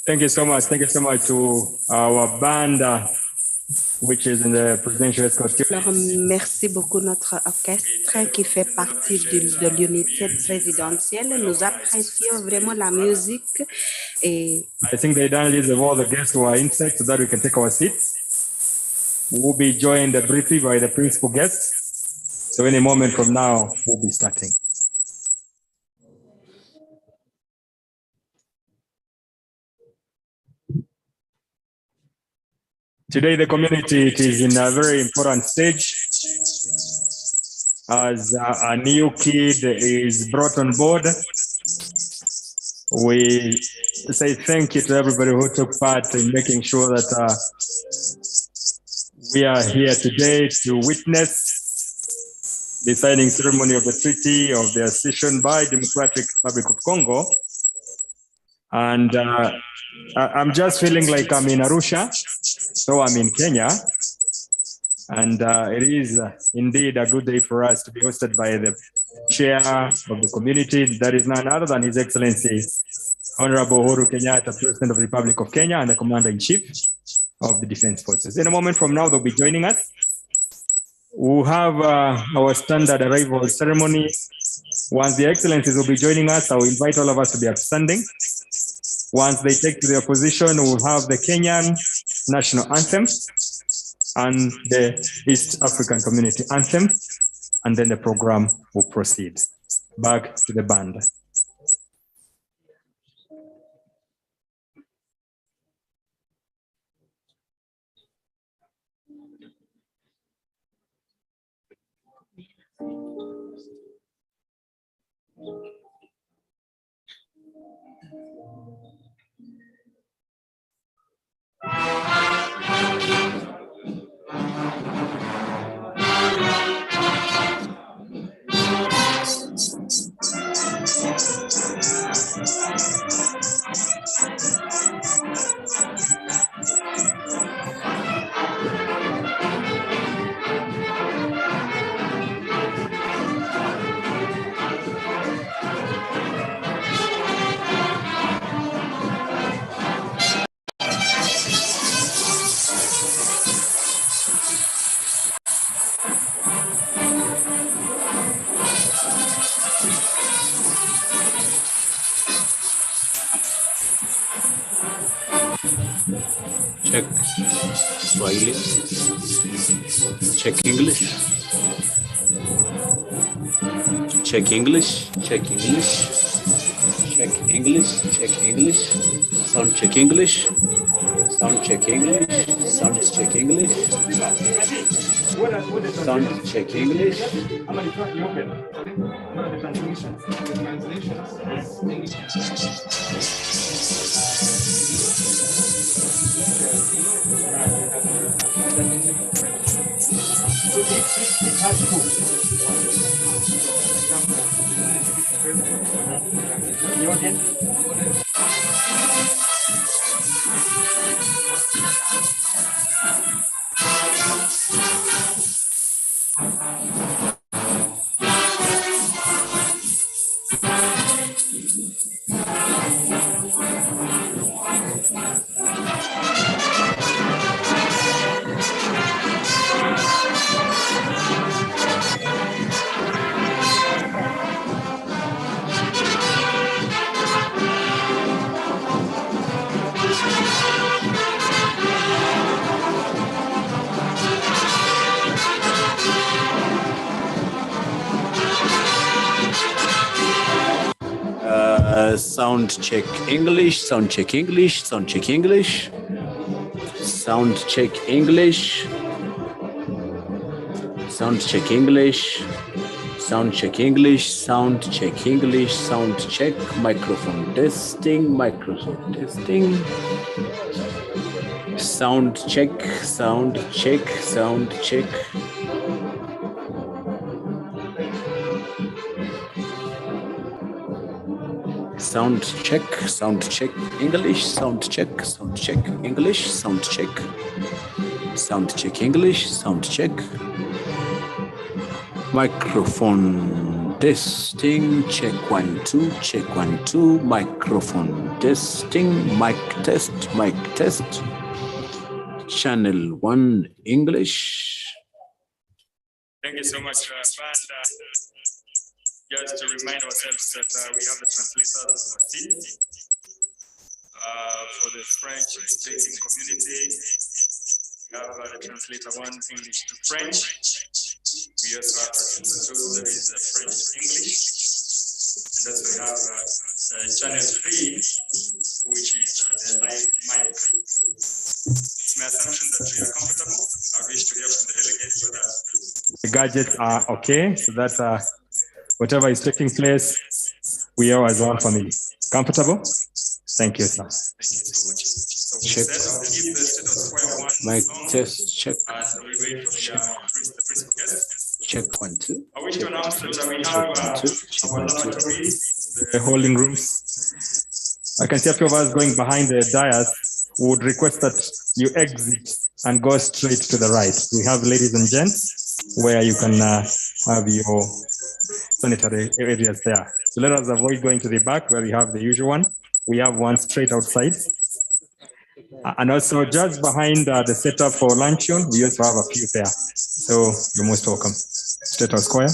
Thank you so much. Thank you so much to our band, which is in the presidential escort. Alors, merci beaucoup notre orchestre qui fait partie de l'unité présidentielle. Nous apprécions vraiment la musique et I think they done list of all the guests who are inside so that we can take our seats. We will be joined briefly by the principal guests. So any moment from now, we'll be starting. Today, the community is in a very important stage as a new kid is brought on board. We say thank you to everybody who took part in making sure that we are here today to witness the signing ceremony of the Treaty of the Accession by Democratic Republic of Congo. And I'm just feeling like I'm in Arusha. So I'm in Kenya, and it is indeed a good day for us to be hosted by the chair of the community, that is none other than His Excellency, Honorable Uhuru Kenyatta, President of the Republic of Kenya and the Commander-in-Chief of the Defense Forces. In a moment from now, they'll be joining us. we'll have our standard arrival ceremony. Once the excellencies will be joining us, I will invite all of us to be upstanding. Once they take to their position, we'll have the Kenyan national anthem and the East African Community Anthem, and then the program will proceed. Back to the band. Check Swahili. Check English. Check English. Check English. Check English. Check English. Sound check English. Sound check English. Sound check English. Sound check English. Sound check English, sound check English, sound check English, sound check English, sound check English, sound check English, sound check English, sound check, microphone testing, microphone testing, sound check, sound check, sound check. Sound check, English, sound check, English, sound check, English, sound check. Microphone testing, check 1 2, microphone testing, mic test, channel 1 English. Thank you so much, band. Just to remind ourselves that we have the translators on seat. For the French-speaking community, we have the translator 1 English to French. We also have translator 2 that is French-English. And also we have channel 3, which is the live mic. It's my assumption that we are comfortable. I wish to hear from the delegates whether the gadgets are okay, so that whatever is taking place, we are as one family. Comfortable? Thank you, sir. Check. Mic test, check. Check 1 2. I wish to announce that we have our laboratories, the holding rooms. I can see a few of us going behind the dais. Would request that you exit and go straight to the right. We have ladies and gents where you can have your sanitary areas there. So let us avoid going to the back where we have the usual one. We have one straight outside. And also just behind the setup for luncheon, we also have a few there. So you're most welcome. Statehouse Choir.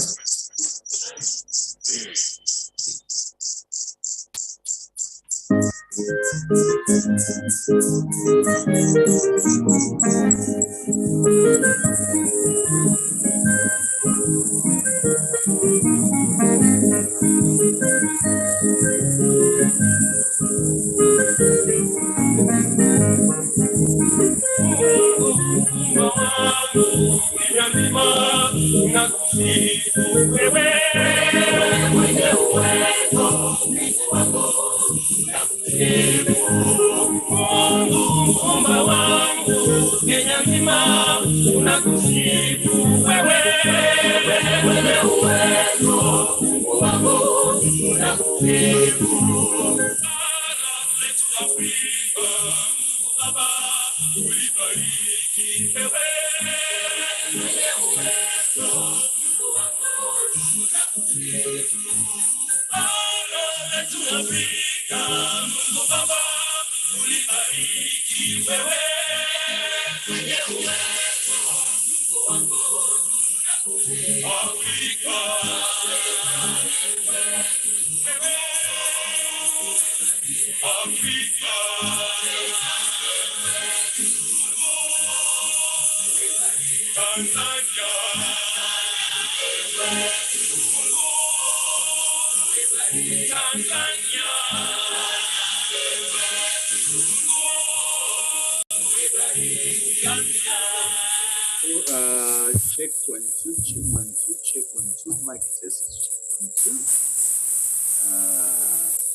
Check 1 2, check 1 2, check 1 2, mic test, check 1 2.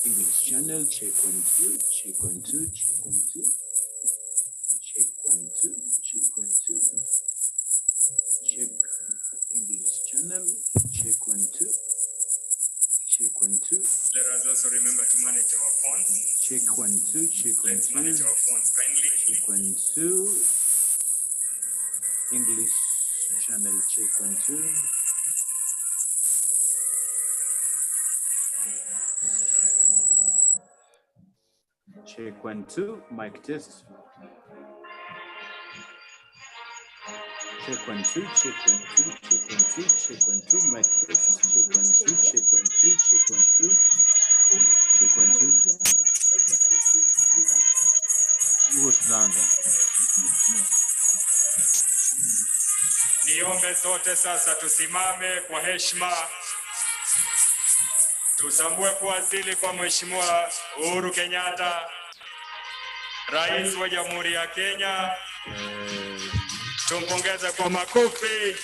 English channel, check 1 2, check 1 2, check 1 2, check 1 2, check 1 2, check English channel, check 1 2, check 1 2. Let us also remember to manage our phones. Check 1 2, check 1 Let's 2. manage our phones kindly. Check 1 2. English channel, check 1 2. Check 1 2, mic test. Check 1 2, check 1 2, check 1 2, check 1 2, mic test. Check 1 2, check 1 2, check 1 2, check 1 2. What's down there? Niombe sote sasa tusimame kwa heshima. Tutambue kuwasili kwa Mheshimiwa Uhuru Kenyatta, Rais wa Jamhuri ya Kenya. Tumpongeze kwa makofi.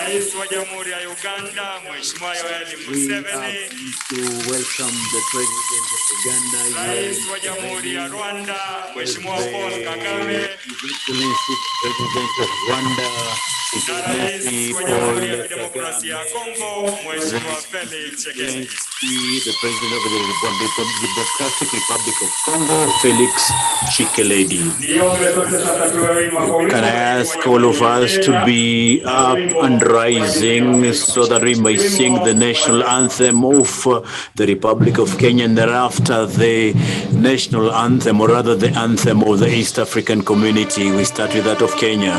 Rais wa Jamhuri ya Uganda, Mheshimiwa Yoweri Museveni. To welcome the President of Uganda. Rais wa Jamhuri ya Rwanda, Mheshimiwa Paul Kagame. President of Rwanda. Na Rais wa Jamhuri ya Kidemokrasia ya Congo, Mheshimiwa Felix Tshisekedi. The President of the Democratic Republic of Congo, Felix Tshisekedi. Can I ask all of us to be up and rising so that we may sing the national anthem of the Republic of Kenya, and thereafter the national anthem, or rather the anthem of the East African community. We start with that of Kenya.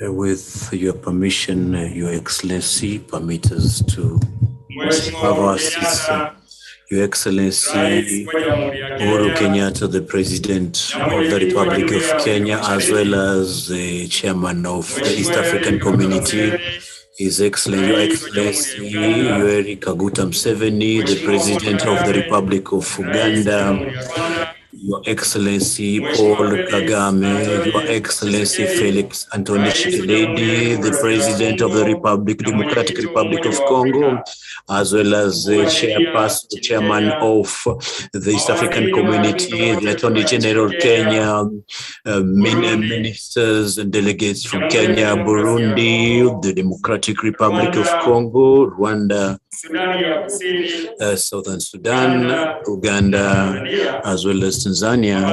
With your permission, Your Excellency, permit us to have our seats. Your Excellency, Uhuru Kenyatta, the President of the Republic of Kenya, as well as the Chairman of the East African Community, His Excellency, Your Excellency, Yoweri Kaguta Museveni, the President of the Republic of Uganda, Your Excellency Paul Kagame, Your Excellency Felix Anthony Tshisekedi, the President of the Democratic Republic of Congo, as well as the Chairman of the East African Community, the Attorney General Kenya, ministers and delegates from Kenya, Burundi, the Democratic Republic of Congo, Rwanda, Southern Sudan, Uganda, as well as Tanzania,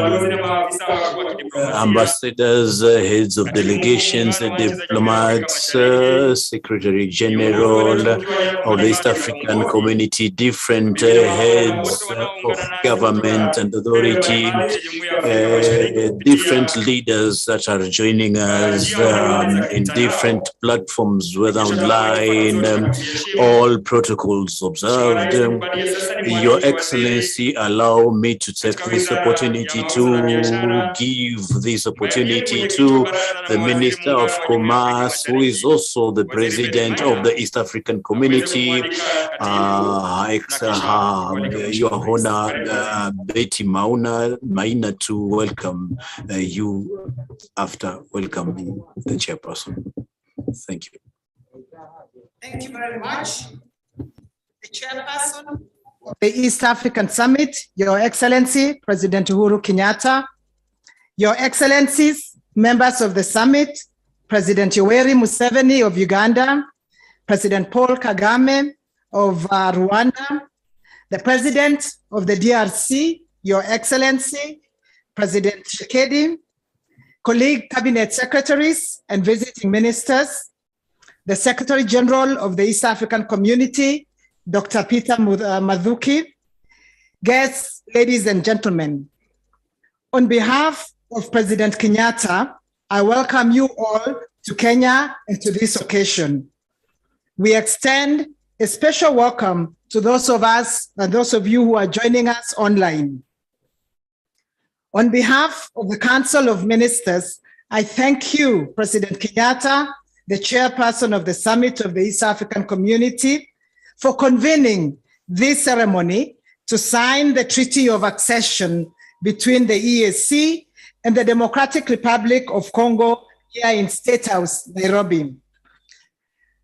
ambassadors, heads of delegations, diplomats, Secretary General of the East African Community, different heads of government and authority, different leaders that are joining us in different platforms, whether online, all protocols observed. Your Excellency, allow me to take this opportunity to give this opportunity to the Minister of Commerce, who is also the President of the East African Community, Your Honor, Betty Maina, to welcome you after welcoming the chairperson. Thank you. Thank you very much. The chairperson of the East African Summit, Your Excellency, President Uhuru Kenyatta, Your Excellencies, members of the summit, President Yoweri Museveni of Uganda, President Paul Kagame of Rwanda, the President of the DRC, Your Excellency, President Tshisekedi, colleague cabinet secretaries and visiting ministers, the Secretary General of the East African Community, Dr. Peter Mathuki, guests, ladies and gentlemen. On behalf of President Kenyatta, I welcome you all to Kenya and to this occasion. We extend a special welcome to those of us and those of you who are joining us online. On behalf of the Council of Ministers, I thank you, President Kenyatta, the chairperson of the Summit of the East African Community, for convening this ceremony to sign the Treaty of Accession between the EAC and the Democratic Republic of Congo here in Statehouse, Nairobi.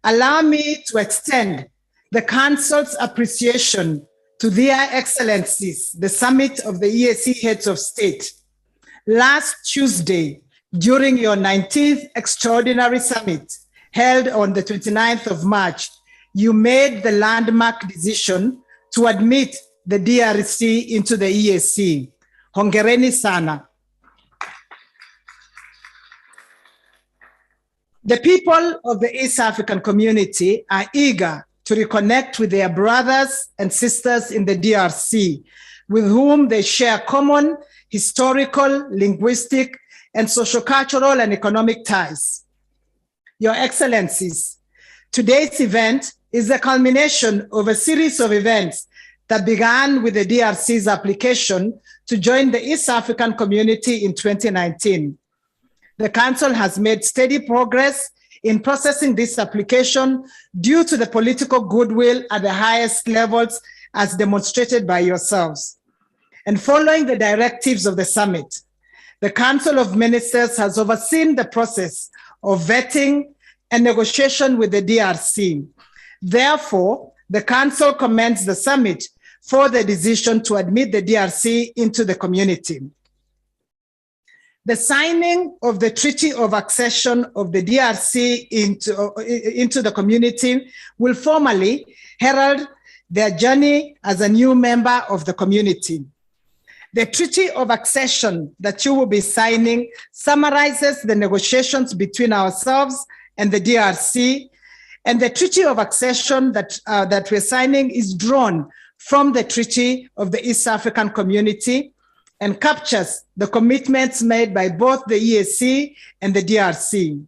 Allow me to extend the Council's appreciation to their excellencies, the Summit of the EAC Heads of State. Last Tuesday, during your 19th Extraordinary Summit, held on the 29th of March, you made the landmark decision to admit the DRC into the EAC. Hongereni sana. The people of the East African community are eager to reconnect with their brothers and sisters in the DRC, with whom they share common historical, linguistic, and socio-cultural and economic ties. Your Excellencies, today's event is the culmination of a series of events that began with the DRC's application to join the East African community in 2019. The Council has made steady progress in processing this application due to the political goodwill at the highest levels as demonstrated by yourselves. And following the directives of the summit, the Council of Ministers has overseen the process of vetting and negotiation with the DRC. Therefore, the Council commends the summit for the decision to admit the DRC into the community. The signing of the Treaty of Accession of the DRC into the community will formally herald their journey as a new member of the community. The Treaty of Accession that you will be signing summarizes the negotiations between ourselves and the DRC, and the Treaty of Accession that we're signing is drawn from the Treaty of the East African Community, and captures the commitments made by both the EAC and the DRC.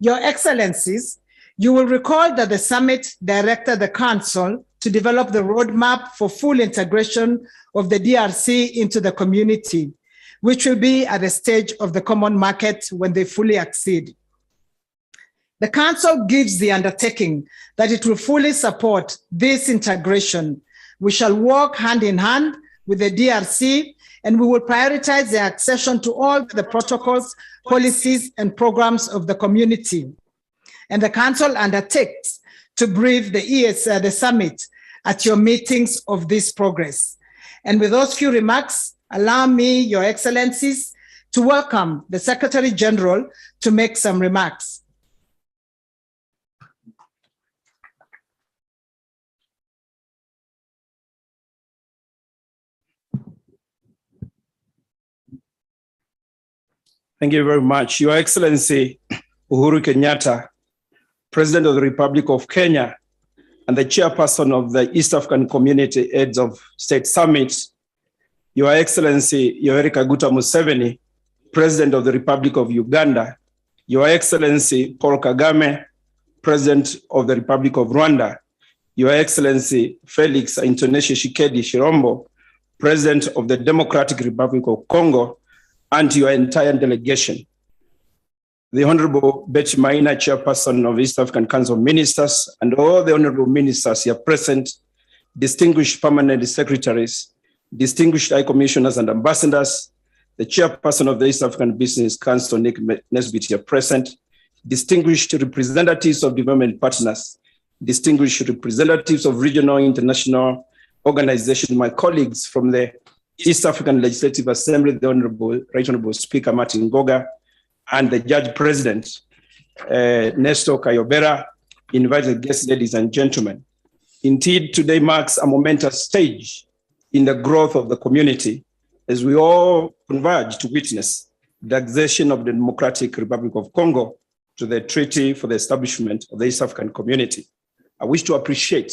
Your Excellencies, you will recall that the summit directed the Council to develop the roadmap for full integration of the DRC into the community, which will be at the stage of the common market when they fully accede. The Council gives the undertaking that it will fully support this integration. We shall work hand in hand with the DRC, and we will prioritize the accession to all the protocols, policies, and programs of the community. And the Council undertakes to brief the summit at your meetings of this progress. And with those few remarks, allow me, Your Excellencies, to welcome the Secretary General to make some remarks. Thank you very much. Your Excellency, Uhuru Kenyatta, President of the Republic of Kenya, and the Chairperson of the East African Community Heads of State Summit, Your Excellency, Yoweri Kaguta Museveni, President of the Republic of Uganda, Your Excellency, Paul Kagame, President of the Republic of Rwanda, Your Excellency, Felix Tshisekedi Chilombo, President of the Democratic Republic of Congo, and your entire delegation. The Honorable Betty Maina, Chairperson of East African Council of Ministers, and all the Honorable Ministers here present, distinguished permanent secretaries, distinguished high commissioners and ambassadors, the Chairperson of the East African Business Council, Nick Nesbitt, here present, distinguished representatives of development partners, distinguished representatives of regional international organizations, my colleagues from the East African Legislative Assembly, the Right Honorable Speaker Martin Goga, and the Judge President, Nestor Kayobera, invited guests, ladies and gentlemen. Indeed, today marks a momentous stage in the growth of the community as we all converge to witness the accession of the Democratic Republic of Congo to the Treaty for the Establishment of the East African Community. I wish to appreciate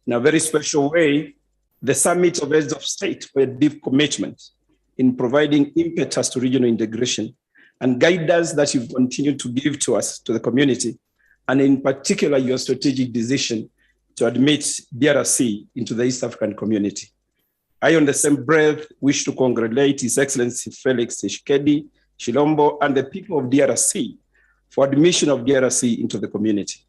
in a very special way the Summit of Heads of State for a deep commitment in providing impetus to regional integration and guidance that you've continued to give to us, to the community, and in particular, your strategic decision to admit DRC into the East African community. I, on the same breath, wish to congratulate His Excellency Felix Tshisekedi Chilombo and the people of DRC for admission of DRC into the community.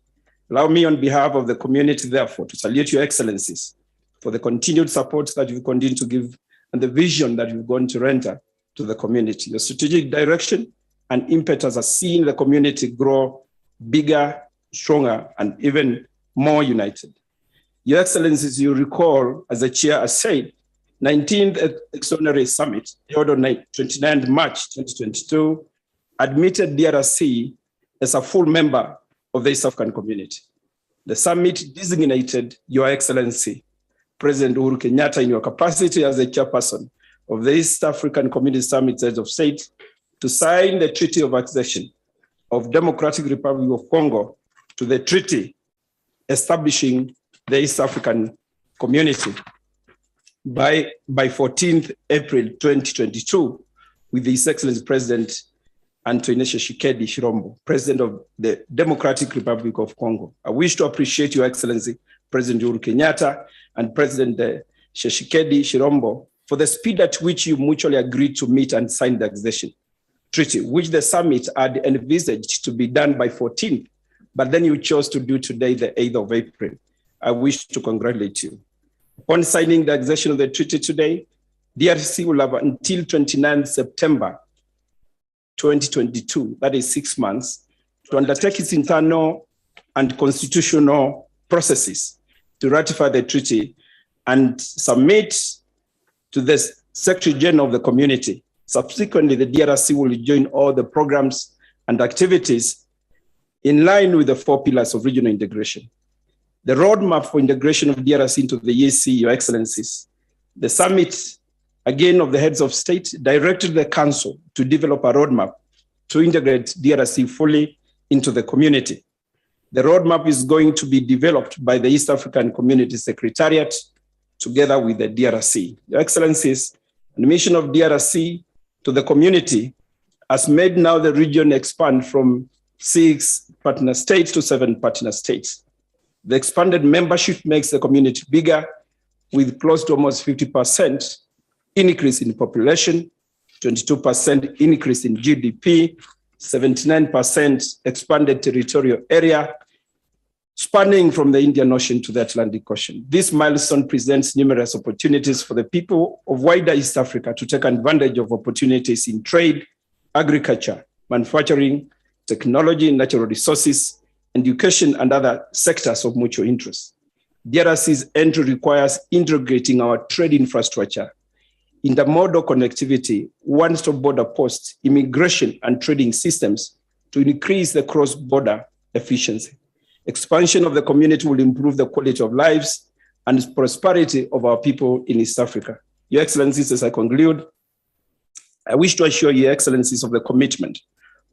Allow me, on behalf of the community, therefore, to salute your excellencies for the continued support that you continue to give and the vision that you're going to render to the community. Your strategic direction and impetus are seeing the community grow bigger, stronger, and even more united. Your Excellencies, you recall, as the chair has said, 19th Extraordinary Summit, held on 29th March 2022, admitted DRC as a full member of the East African community. The summit designated Your Excellency, President Uhuru Kenyatta, in your capacity as the chairperson of the East African Community Summit Heads of State, to sign the Treaty of Accession of Democratic Republic of Congo to the treaty establishing the East African Community by 14th April 2022, with His Excellency President Tshisekedi Chilombo, President of the Democratic Republic of Congo. I wish to appreciate Your Excellency, President Uhuru Kenyatta and President Tshisekedi Chilombo for the speed at which you mutually agreed to meet and sign the accession treaty, which the summit had envisaged to be done by 14th, but then you chose to do today, the 8th of April. I wish to congratulate you. Upon signing the accession of the treaty today, DRC will have until 29th September 2022, that is 6 months, to undertake its internal and constitutional processes to ratify the treaty and submit to the Secretary General of the community. Subsequently, the DRC will join all the programs and activities in line with the 4 pillars of regional integration. The roadmap for integration of DRC into the EAC, Your Excellencies, the summit, again, of the heads of state directed the council to develop a roadmap to integrate DRC fully into the community. The roadmap is going to be developed by the East African Community Secretariat together with the DRC. Your Excellencies, and the mission of DRC to the community has made now the region expand from 6 partner states to 7 partner states. The expanded membership makes the community bigger, with close to almost 50% increase in population, 22% increase in GDP, 79% expanded territorial area, spanning from the Indian Ocean to the Atlantic Ocean. This milestone presents numerous opportunities for the people of wider East Africa to take advantage of opportunities in trade, agriculture, manufacturing, technology, natural resources, education, and other sectors of mutual interest. DRC's entry requires integrating our trade infrastructure, intermodal connectivity, one-stop border posts, immigration, and trading systems to increase the cross-border efficiency. Expansion of the community will improve the quality of lives and prosperity of our people in East Africa. Your Excellencies, as I conclude, I wish to assure Your Excellencies of the commitment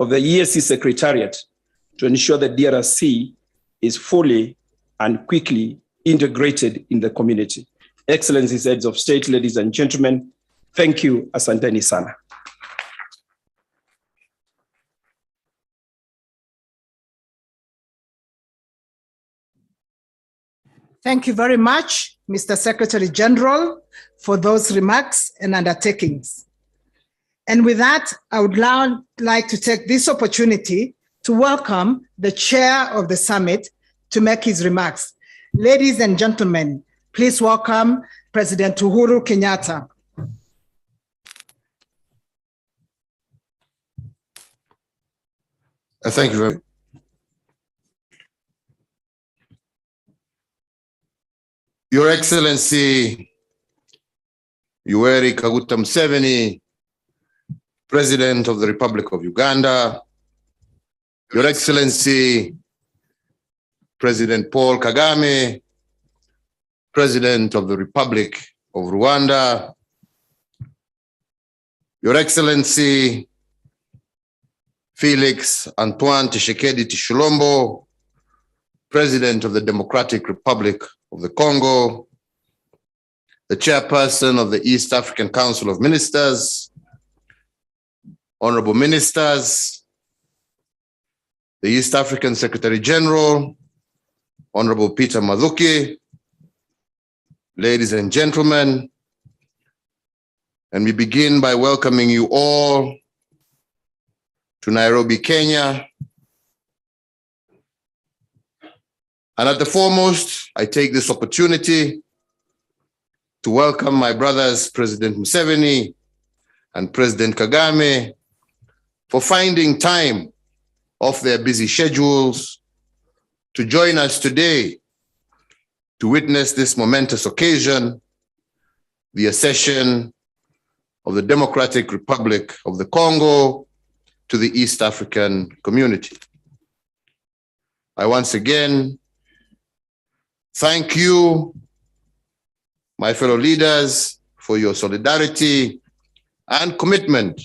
of the EAC Secretariat to ensure that DRC is fully and quickly integrated in the community. Excellencies, heads of state, ladies and gentlemen, thank you. Asanteni sana. Thank you very much, Mr. Secretary General, for those remarks and undertakings. And with that, I would now like to take this opportunity to welcome the chair of the summit to make his remarks. Ladies and gentlemen, please welcome President Uhuru Kenyatta. Thank you very much. Your Excellency, Yoweri Kaguta Museveni, President of the Republic of Uganda, Your Excellency, President Paul Kagame, President of the Republic of Rwanda, Your Excellency, Felix Antoine Tshisekedi Tshilombo, President of the Democratic Republic of the Congo, the Chairperson of the East African Council of Ministers, Honorable Ministers, the East African Secretary General, Honorable Peter Mathuki, ladies and gentlemen, and we begin by welcoming you all to Nairobi, Kenya. And at the foremost, I take this opportunity to welcome my brothers, President Museveni and President Kagame, for finding time off their busy schedules to join us today to witness this momentous occasion, the accession of the Democratic Republic of the Congo to the East African community. I once again thank you, my fellow leaders, for your solidarity and commitment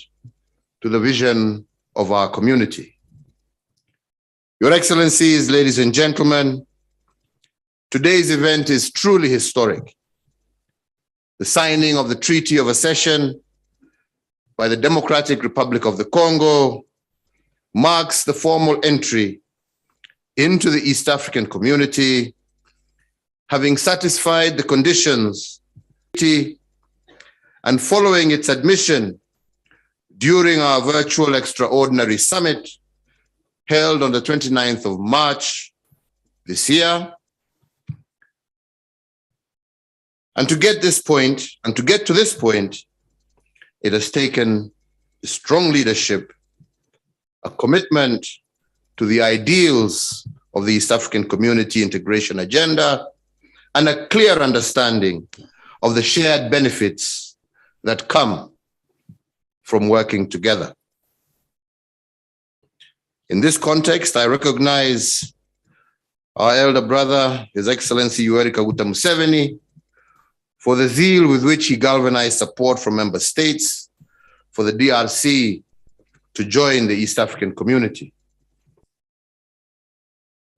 to the vision of our community. Your Excellencies, ladies and gentlemen, today's event is truly historic. The signing of the Treaty of Accession by the Democratic Republic of the Congo marks the formal entry into the East African community, having satisfied the conditions and following its admission during our virtual extraordinary summit held on the 29th of March this year. And to get to this point, it has taken strong leadership, a commitment to the ideals of the East African Community integration agenda, and a clear understanding of the shared benefits that come from working together. In this context, I recognize our elder brother, His Excellency Yoweri Kaguta Museveni, for the zeal with which he galvanized support from member states for the DRC to join the East African community.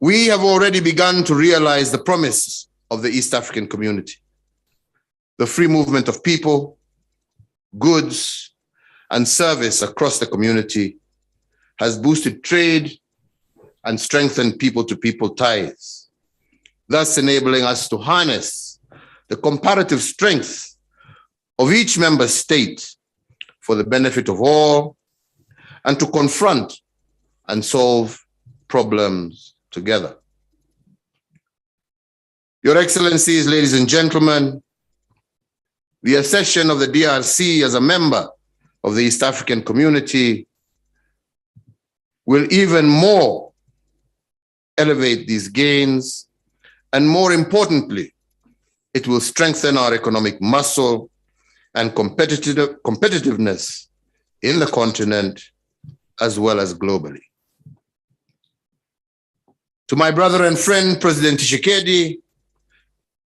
We have already begun to realize the promise of the East African community: the free movement of people, goods, and service across the community, has boosted trade and strengthened people-to-people ties, thus enabling us to harness the comparative strength of each member state for the benefit of all, and to confront and solve problems together. Your Excellencies, ladies and gentlemen, the accession of the DRC as a member of the East African community will even more elevate these gains, and more importantly, it will strengthen our economic muscle and competitiveness in the continent as well as globally. To my brother and friend, President Tshisekedi,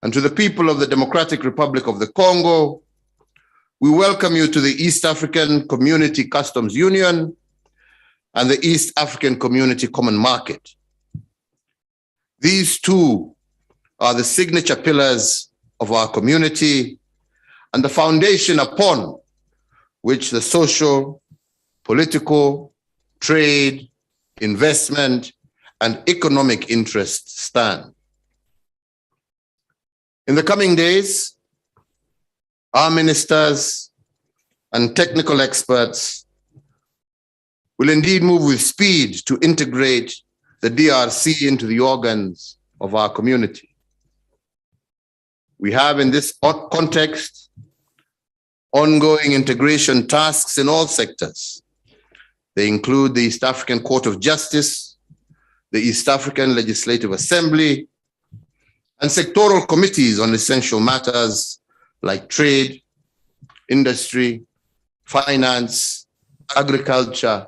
and to the people of the Democratic Republic of the Congo, we welcome you to the East African Community Customs Union and the East African Community Common Market. These two are the signature pillars of our community and the foundation upon which the social, political, trade, investment, and economic interests stand. In the coming days, our ministers and technical experts will indeed move with speed to integrate the DRC into the organs of our community. We have in this context ongoing integration tasks in all sectors. They include the East African Court of Justice, the East African Legislative Assembly, and sectoral committees on essential matters like trade, industry, finance, agriculture,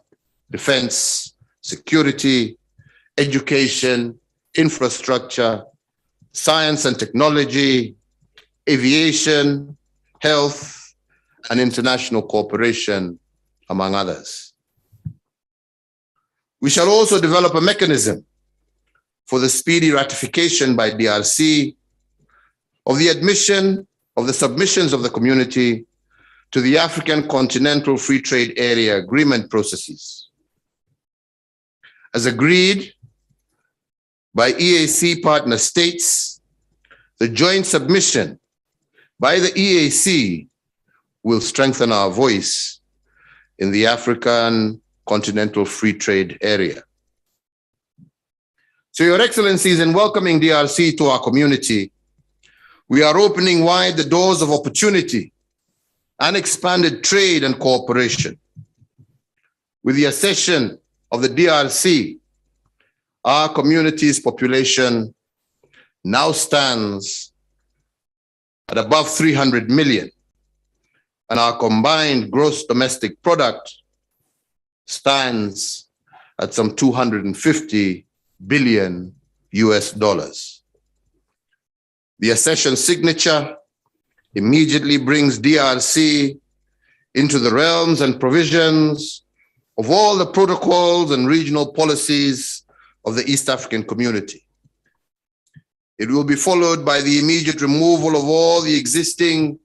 defense, security, education, infrastructure, science and technology, aviation, health, and international cooperation, among others. We shall also develop a mechanism for the speedy ratification by DRC of the admission of the submissions of the community to the African Continental Free Trade Area agreement processes. As agreed by EAC partner states, the joint submission by the EAC will strengthen our voice in the African Continental Free Trade Area. So, Your Excellencies, in welcoming DRC to our community, we are opening wide the doors of opportunity and expanded trade and cooperation. With the accession of the DRC, our community's population now stands at above 300 million, and our combined gross domestic product stands at some 250 billion US dollars. The accession signature immediately brings DRC into the realms and provisions of all the protocols and regional policies of the East African community. It will be followed by the immediate removal of all the existing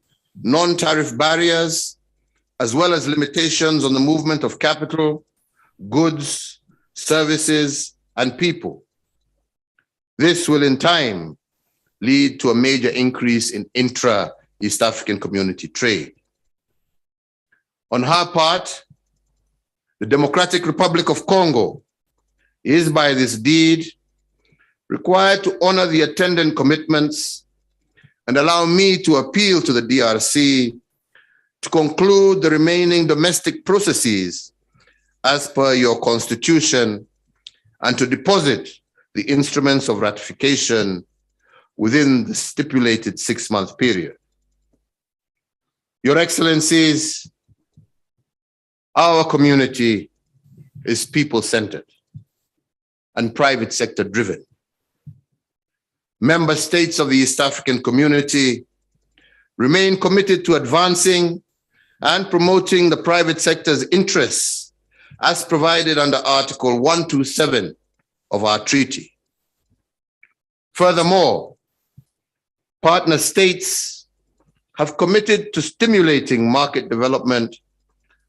non-tariff barriers, as well as limitations on the movement of capital, goods, services, and people. This will in time lead to a major increase in intra-East African community trade. On her part, the Democratic Republic of Congo is by this deed required to honor the attendant commitments, and allow me to appeal to the DRC to conclude the remaining domestic processes as per your constitution and to deposit the instruments of ratification within the stipulated 6-month period. Your Excellencies, our community is people-centered and private sector driven. Member states of the East African community remain committed to advancing and promoting the private sector's interests as provided under Article 127 of our treaty. Furthermore, partner states have committed to stimulating market development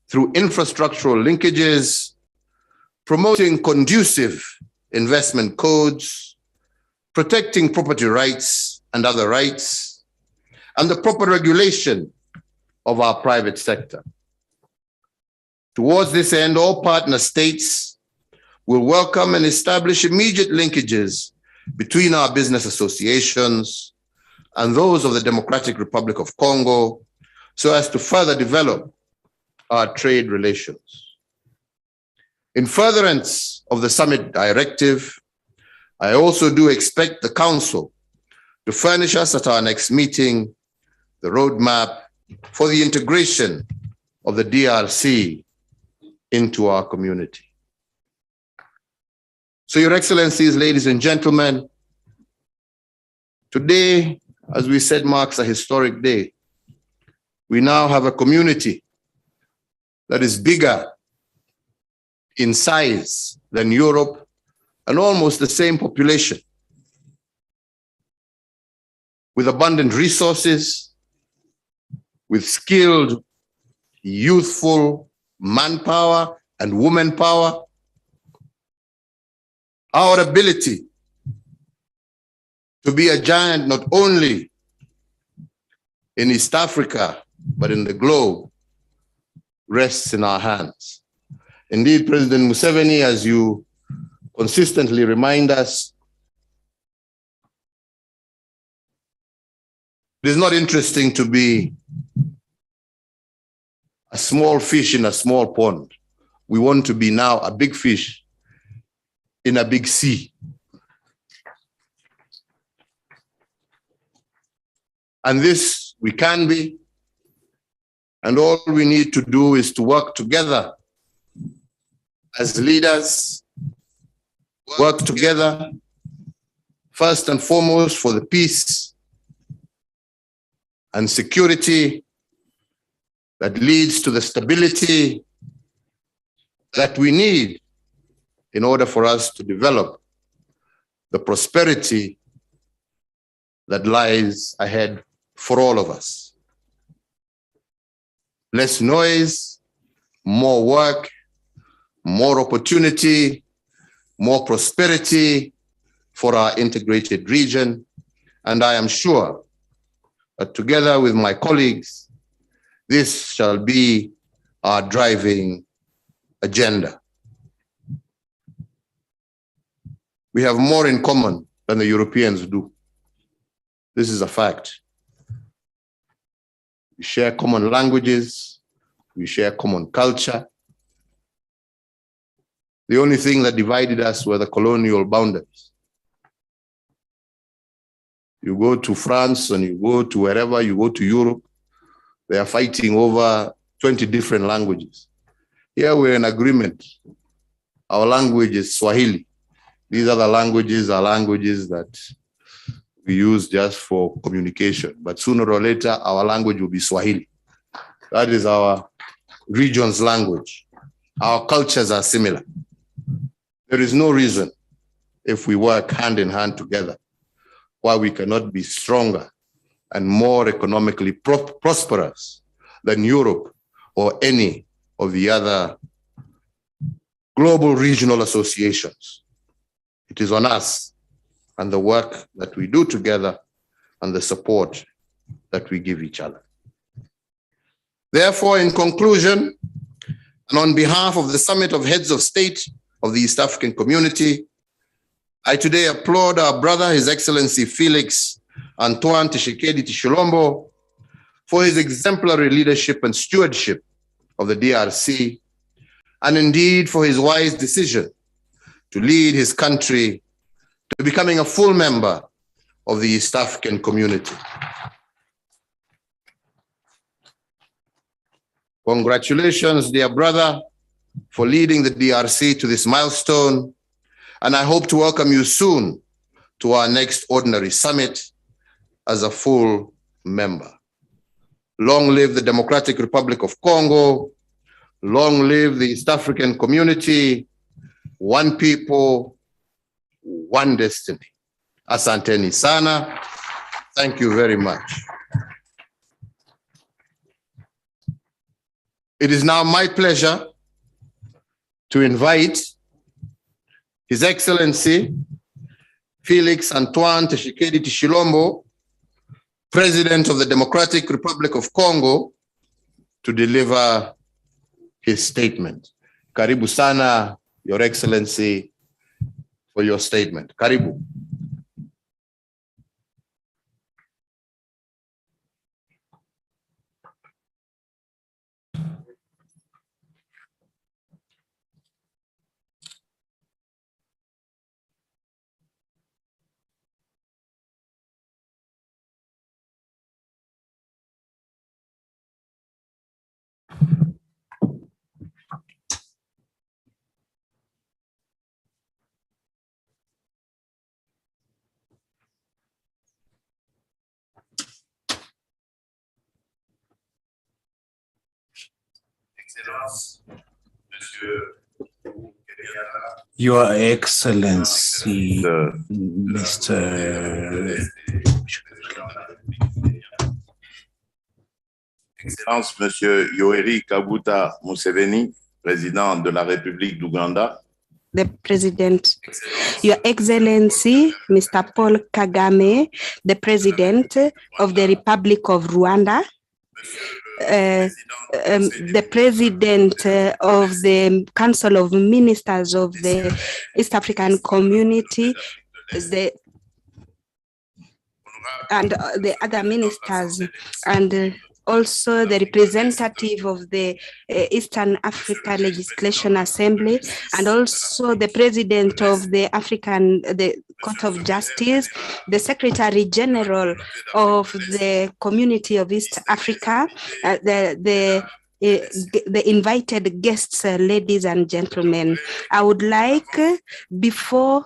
through infrastructural linkages, promoting conducive investment codes, protecting property rights and other rights, and the proper regulation of our private sector. Towards this end, all partner states will welcome and establish immediate linkages between our business associations and those of the Democratic Republic of Congo so as to further develop our trade relations. In furtherance of the summit directive, I also do expect the Council to furnish us at our next meeting the roadmap for the integration of the DRC into our community. So, Your Excellencies, ladies and gentlemen, today, as we said, marks a historic day. We now have a community that is bigger in size than Europe and almost the same population, with abundant resources, with skilled, youthful manpower and woman power. Our ability to be a giant not only in East Africa, but in the globe, rests in our hands. Indeed, President Museveni, as you consistently remind us, it is not interesting to be a small fish in a small pond. We want to be now a big fish in a big sea. And this we can be, and all we need to do is to work together as leaders, work together first and foremost for the peace and security that leads to the stability that we need in order for us to develop the prosperity that lies ahead for all of us. Less noise, more work, more opportunity, more prosperity for our integrated region. And I am sure that together with my colleagues, this shall be our driving agenda. We have more in common than the Europeans do. This is a fact. We share common languages, we share common culture. The only thing that divided us were the colonial boundaries. You go to France and you go to wherever, you go to Europe, they are fighting over 20 different languages. Here we're in agreement. Our language is Swahili. These other languages are languages that we use just for communication. But sooner or later, our language will be Swahili. That is our region's language. Our cultures are similar. There is no reason, if we work hand in hand together, why we cannot be stronger and more economically prosperous than Europe or any of the other global regional associations. It is on us and the work that we do together and the support that we give each other. Therefore, in conclusion, and on behalf of the Summit of Heads of State of the East African Community, I today applaud our brother, His Excellency Felix Antoine Tshisekedi Tshilombo, for his exemplary leadership and stewardship of the DRC, and indeed for his wise decision to lead his country to becoming a full member of the East African Community. Congratulations, dear brother, for leading the DRC to this milestone, and I hope to welcome you soon to our next ordinary summit as a full member. Long live the Democratic Republic of Congo. Long live the East African Community. One people, one destiny. Asanteni sana. Thank you very much. It is now my pleasure to invite His Excellency Felix Antoine Tshisekedi Tshilombo, President of the Democratic Republic of Congo, to deliver his statement. Karibu sana, Your Excellency, for your statement. Karibu. Your Excellency, Mr. Excellence, Monsieur Yoweri Kaguta Museveni, Président de la République d'Ouganda. The President, Your Excellency, Mr. Paul Kagame, the President of the Republic of Rwanda. The President of the Council of Ministers of the East African Community, and the other ministers, and also the representative of the Eastern Africa Legislation Assembly, and also the President of the Court of Justice, the Secretary General of the Community of East Africa, the invited guests, ladies and gentlemen. I would like, before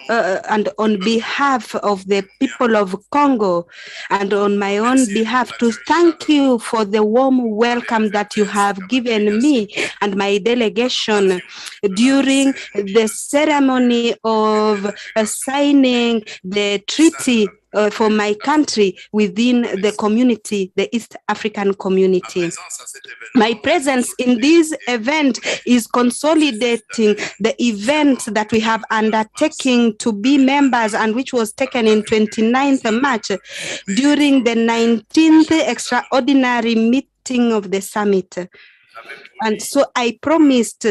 and on behalf of the people of Congo and on my own behalf, to thank you for the warm welcome that you have given me and my delegation during the ceremony of signing the treaty for my country within the community, the East African community. My presence in this event is consolidating the event that we have undertaken to be members, and which was taken in 29th March during the 19th extraordinary meeting of the summit. And so I promised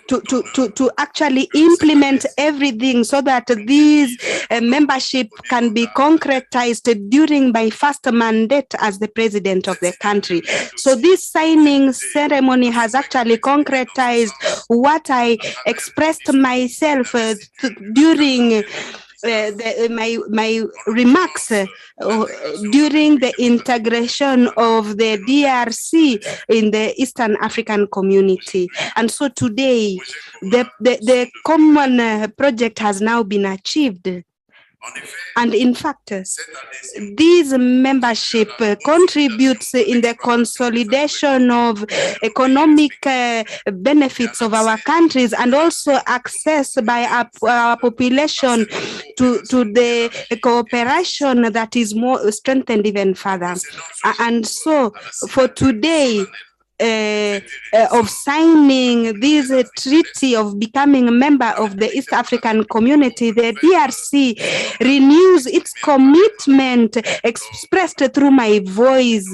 to actually implement everything so that this membership can be concretized during my first mandate as the president of the country. So this signing ceremony has actually concretized what I expressed myself during my remarks during the integration of the DRC in the Eastern African community. And so today, the common project has now been achieved. And in fact, this membership contributes in the consolidation of economic benefits of our countries, and also access by our population to the cooperation that is more strengthened even further. And so for today, of signing this treaty of becoming a member of the East African community, the DRC renews its commitment expressed through my voice.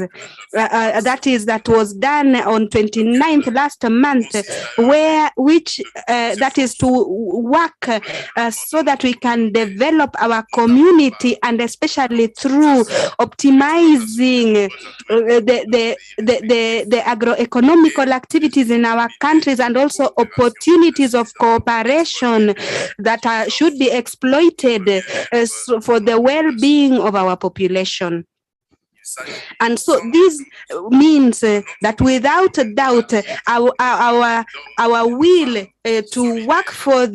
That was done on 29th last month, that is to work so that we can develop our community, and especially through optimizing the agroeconomical activities in our countries, and also opportunities of cooperation that should be exploited for the well-being of our population. And so this means that without a doubt, our will to work for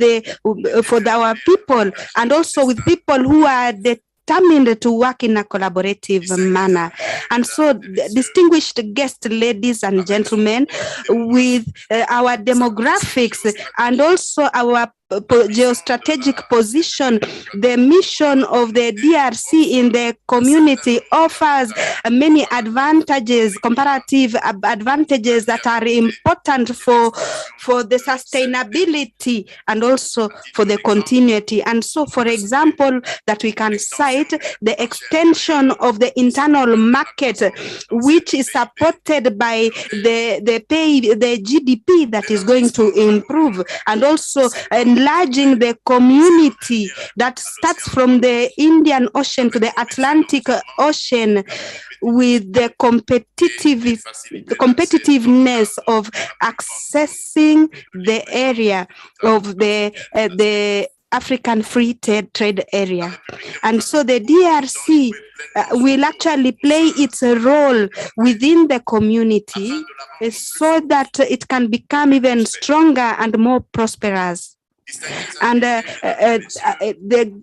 our people, and also with people who are determined to work in a collaborative manner. And so, distinguished guests, ladies and gentlemen, with our demographics and also our geostrategic position, the mission of the DRC in the community offers many advantages, comparative advantages that are important for the sustainability and also for the continuity. And so, for example, that we can cite the extension of the internal market, which is supported by the GDP that is going to improve, and also enlarging the community that starts from the Indian Ocean to the Atlantic Ocean, with the competitiveness of accessing the area of the African free trade area. And so the DRC will actually play its role within the community so that it can become even stronger and more prosperous. And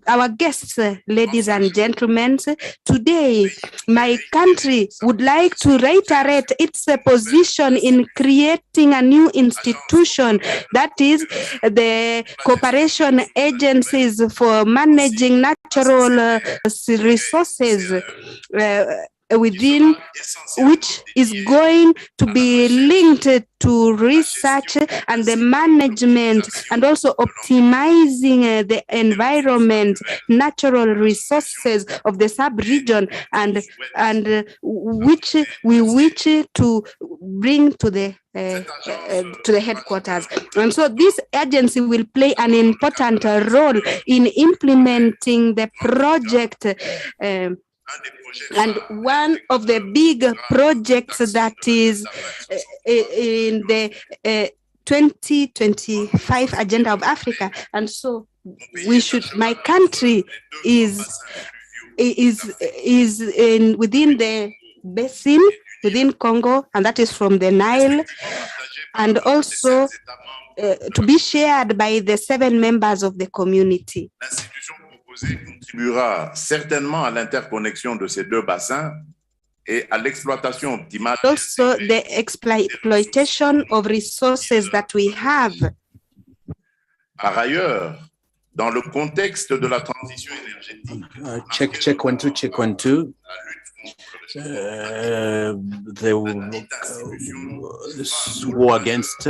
our guests, ladies and gentlemen, today my country would like to reiterate its position in creating a new institution, that is the cooperation agencies for managing natural resources, within which is going to be linked to research and the management, and also optimizing the environment, natural resources of the sub-region, and which we wish to bring to the headquarters. And so this agency will play an important role in implementing the project. And one of the big projects that is in the 2025 agenda of Africa. And so my country is within the basin, within Congo, and that is from the Nile, and also to be shared by the 7 members of the community. Contribuera certainement à l'interconnexion de ces 2 bassins et à l'exploitation optimale. Also, the exploitation of resources that we have. Par ailleurs, dans le contexte de la transition énergétique, check 1 2. The war against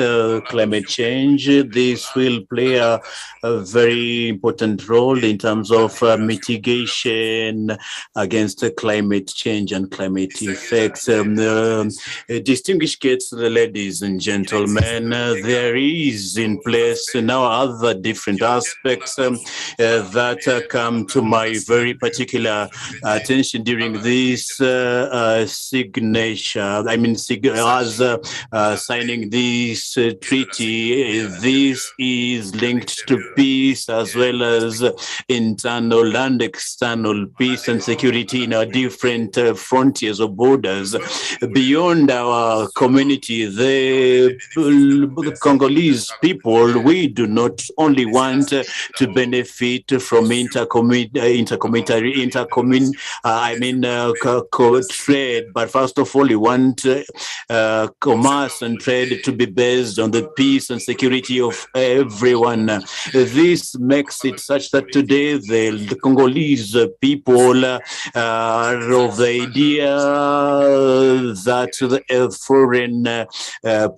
climate change, this will play a very important role in terms of mitigation against climate change and climate effects. Distinguished guests, ladies and gentlemen, there is in place now other different aspects that come to my very particular attention during this signature. Signing this treaty. This is linked to peace as well as internal and external peace and security in our different frontiers or borders. Beyond our community, the Congolese people, we do not only want to benefit from trade, but first of all, we want commerce and trade to be based on the peace and security of everyone. This makes it such that today the Congolese people are of the idea that the foreign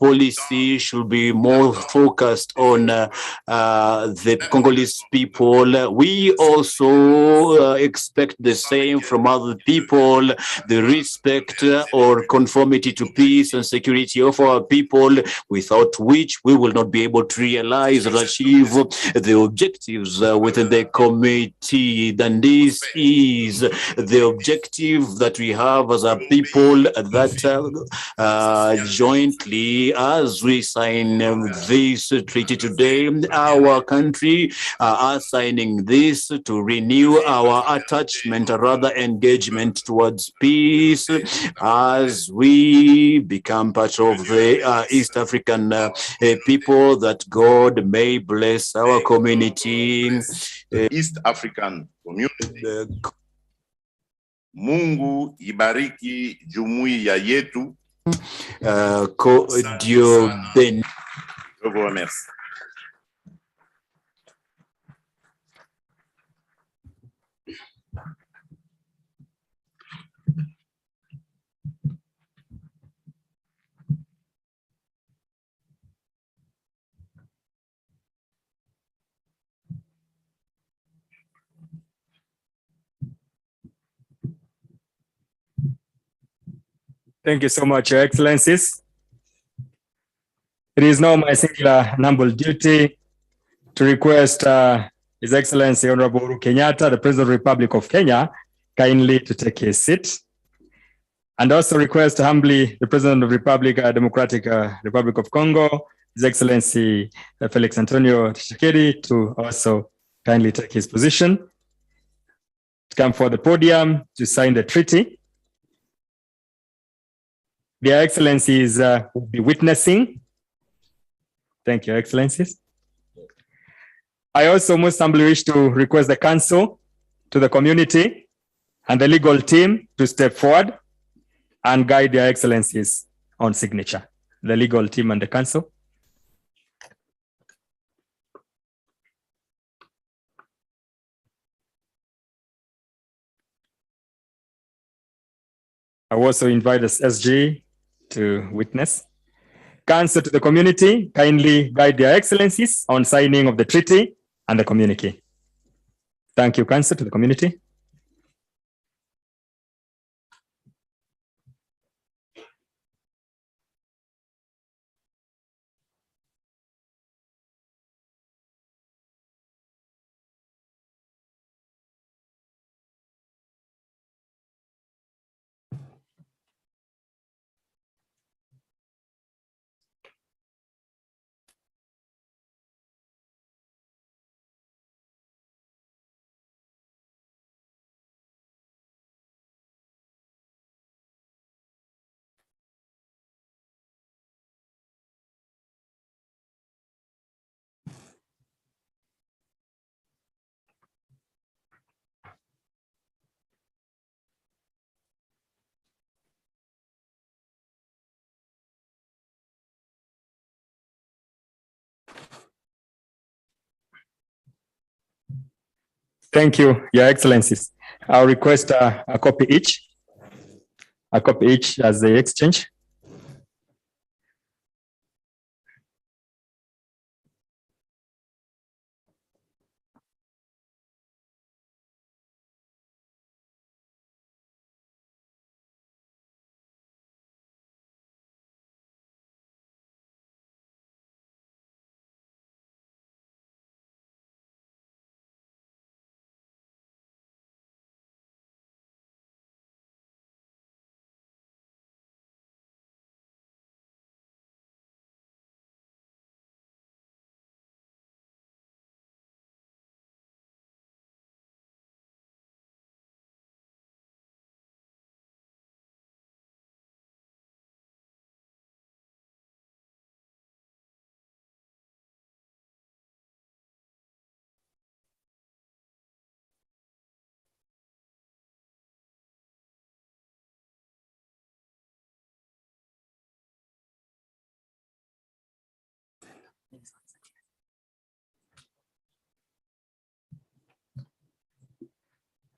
policy should be more focused on the Congolese people. We also expect the same from other people, the respect or conformity to peace and security of our people, without which we will not be able to realize or achieve the objectives within the committee. Then this is the objective that we have as a people, that jointly, as we sign this treaty today, our country are signing this to renew our attachment, or rather engagement towards peace, as we become part of the East African people, that God may bless our community. East African community. Mungu ibariki jumuiya yetu. Dieu bénisse. Je vous remercie. Thank you so much, Your Excellencies. It is now my singular and humble duty to request His Excellency Honorable Uhuru Kenyatta, the President of the Republic of Kenya, kindly to take his seat. And also request humbly the President of the Democratic Republic of Congo, His Excellency Felix Tshisekedi, to also kindly take his position, to come for the podium to sign the treaty. Their Excellencies will be witnessing. Thank you, Excellencies. I also most humbly wish to request the Council, to the community, and the legal team to step forward and guide their Excellencies on signature. The legal team and the Council. I also invite the SG to witness. Council, to the community, kindly guide their Excellencies on signing of the treaty and the communique. Thank you, Council, to the community. Thank you, Your Excellencies. I'll request a copy each. A copy each as the exchange.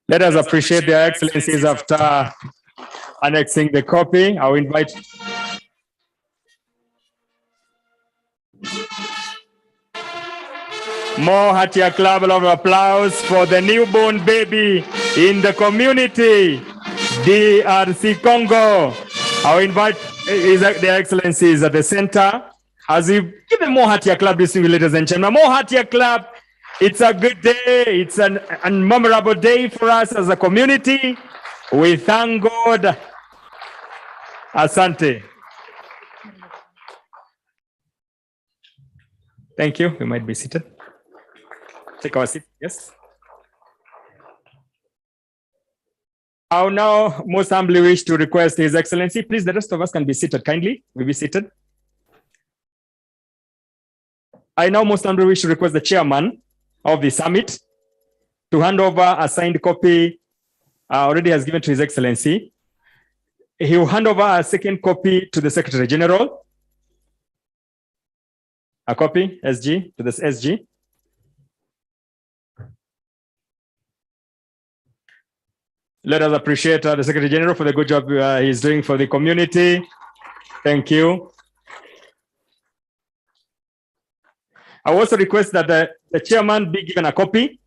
Let us appreciate their Excellencies after annexing the copy. I'll invite more Hatia Club, a lot of applause for the newborn baby in the community, DRC Congo. I'll invite their Excellencies at the center as we give them more Hatia Club, ladies and gentlemen. More Hatia Club. It's a good day. It's an unmemorable day for us as a community. We thank God. Asante. Thank you. We might be seated. Take our seat. Yes. I now most humbly wish to request His Excellency. Please, the rest of us can be seated kindly. We'll be seated. I now most humbly wish to request the chairman of the summit to hand over a signed copy already has given to His Excellency. He will hand over a second copy to the Secretary General. A copy, SG, to the SG. Let us appreciate the Secretary General for the good job he's doing for the community. Thank you. I also request that the chairman be given a copy.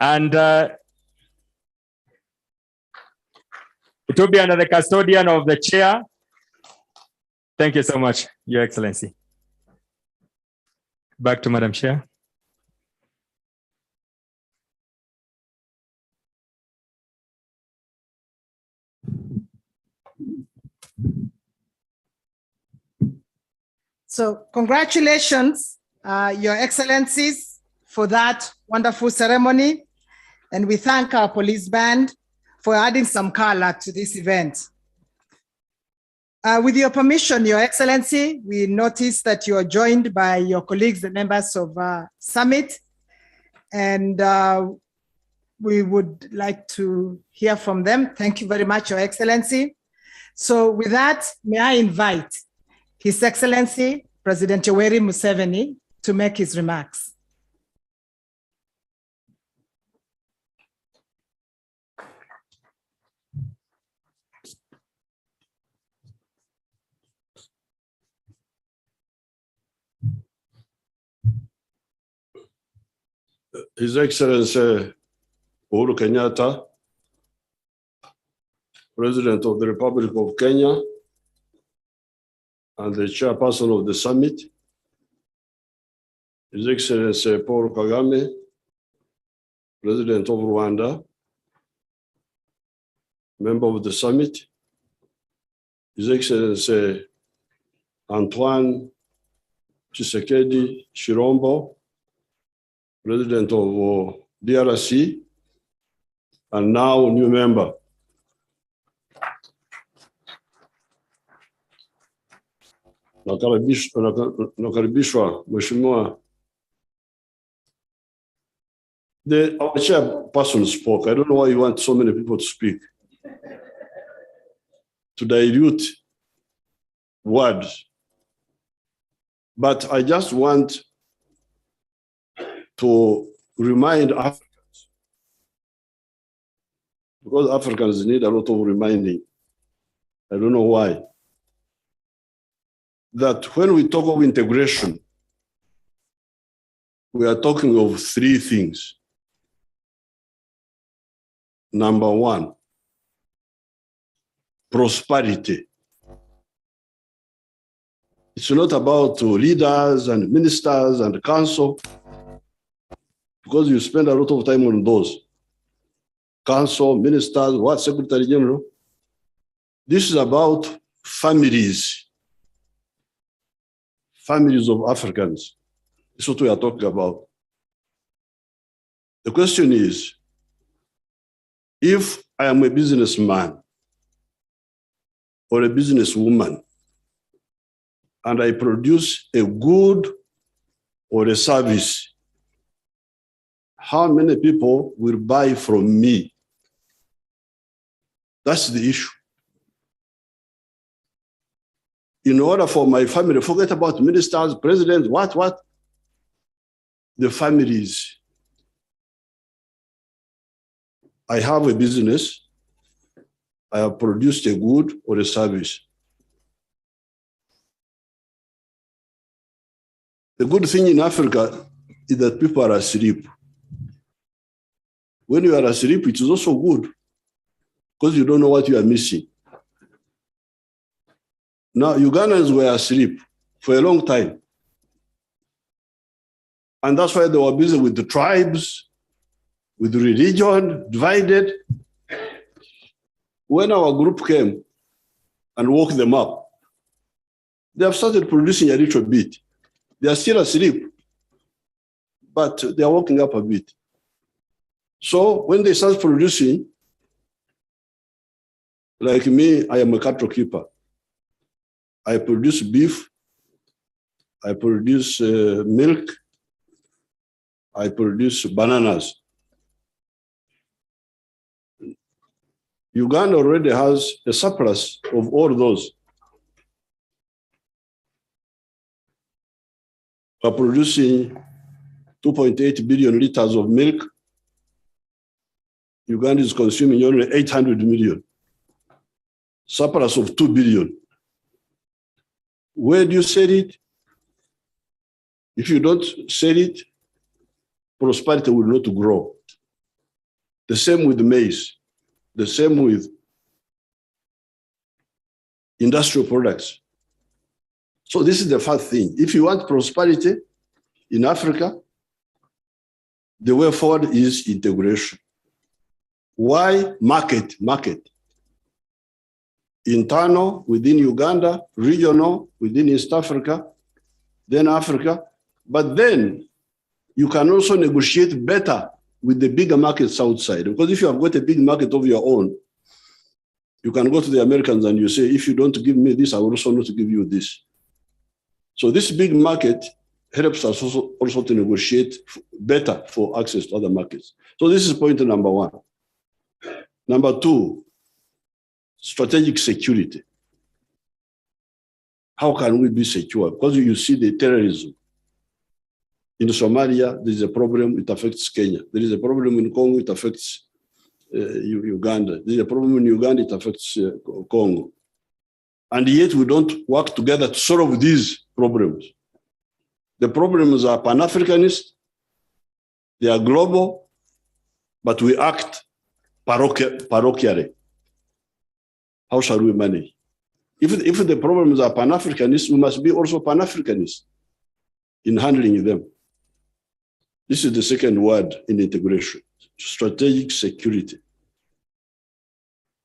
And to be under the custodian of the chair. Thank you so much, Your Excellency. Back to Madam Chair. So congratulations, Your Excellencies, for that wonderful ceremony. And we thank our police band for adding some color to this event. With your permission, Your Excellency, we noticed that you are joined by your colleagues, the members of Summit, and we would like to hear from them. Thank you very much, Your Excellency. So with that, may I invite His Excellency, President Yoweri Museveni, to make his remarks. His Excellency Uhuru Kenyatta, President of the Republic of Kenya, and the chairperson of the summit, His Excellency Paul Kagame, President of Rwanda, member of the summit, His Excellency Antoine Tshisekedi Chirombo, President of DRC, and now new member. Nakaribishwa Mheshimiwa. Our chairperson spoke. I don't know why you want so many people to speak. To dilute words. But I just want to remind Africans, because Africans need a lot of reminding. I don't know why. That when we talk of integration, we are talking of three things. Number one, prosperity. It's not about leaders and ministers and council, because you spend a lot of time on those. Council, ministers, what, Secretary General. This is about families. Families of Africans. This is what we are talking about. The question is, if I am a businessman or a businesswoman and I produce a good or a service, how many people will buy from me? That's the issue. In order for my family, forget about ministers, presidents, what? The families. I have a business. I have produced a good or a service. The good thing in Africa is that people are asleep. When you are asleep, it is also good because you don't know what you are missing. Now, Ugandans were asleep for a long time. And that's why they were busy with the tribes, with religion, divided. When our group came and woke them up, they have started producing a little bit. They are still asleep, but they are waking up a bit. So when they start producing, like me, I am a cattle keeper. I produce beef, I produce milk, I produce bananas. Uganda already has a surplus of all those. We're producing 2.8 billion liters of milk. Uganda is consuming only 800 million. Surplus of 2 billion. Where do you sell it? If you don't sell it, prosperity will not grow. The same with maize, the same with industrial products. So this is the first thing. If you want prosperity in Africa, the way forward is integration. Why? Market. Internal within Uganda, regional within East Africa, then Africa. But then you can also negotiate better with the bigger markets outside. Because if you have got a big market of your own, you can go to the Americans and you say, if you don't give me this, I will also not give you this. So this big market helps us also to negotiate better for access to other markets. So this is point number one. Number two, strategic security. How can we be secure? Because you see the terrorism. In Somalia, there is a problem, it affects Kenya. There is a problem in Congo, it affects Uganda. There is a problem in Uganda, it affects Congo. And yet we don't work together to solve these problems. The problems are Pan-Africanist, they are global, but we act parochially. How shall we manage? If the problems are Pan-Africanist, we must be also Pan-Africanist in handling them. This is the second word in integration, strategic security.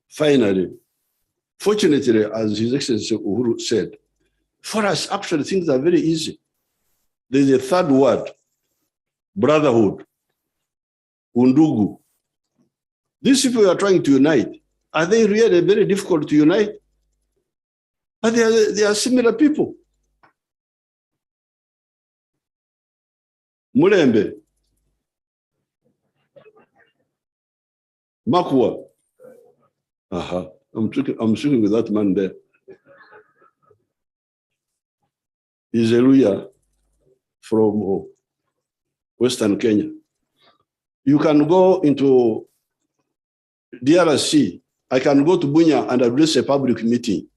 Finally, fortunately, as His Excellency Uhuru said, for us, actually, things are very easy. There's a third word, brotherhood, undugu. These people are trying to unite. Are they really very difficult to unite? But they are similar people. Mulembe, Makwa. I'm speaking with that man there. He's a lawyer from Western Kenya. You can go into DRC. I can go to Bunya and address a public meeting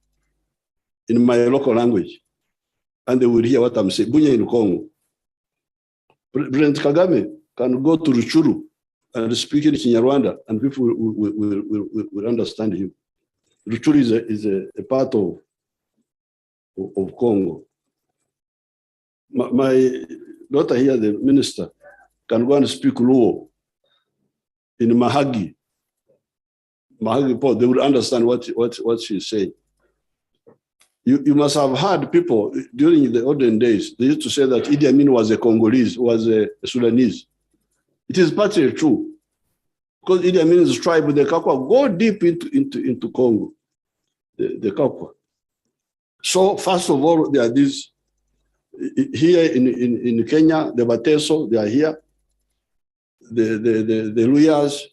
in my local language, and they will hear what I'm saying. Bunya in Congo. President Kagame can go to Ruchuru and speak in Kinyarwanda, and people will understand him. Ruchuru is a part of Congo. My daughter here, the minister, can go and speak Luo in Mahagi. Mahagi, they will understand what she's saying. You must have heard people during the olden days, they used to say that Idi Amin was a Congolese, was a Sudanese. It is partly true. Because Idi Amin's tribe, the Kakwa, go deep into Congo, the Kakwa. So first of all, there are these, here in Kenya, the Bateso, they are here. The Luyas,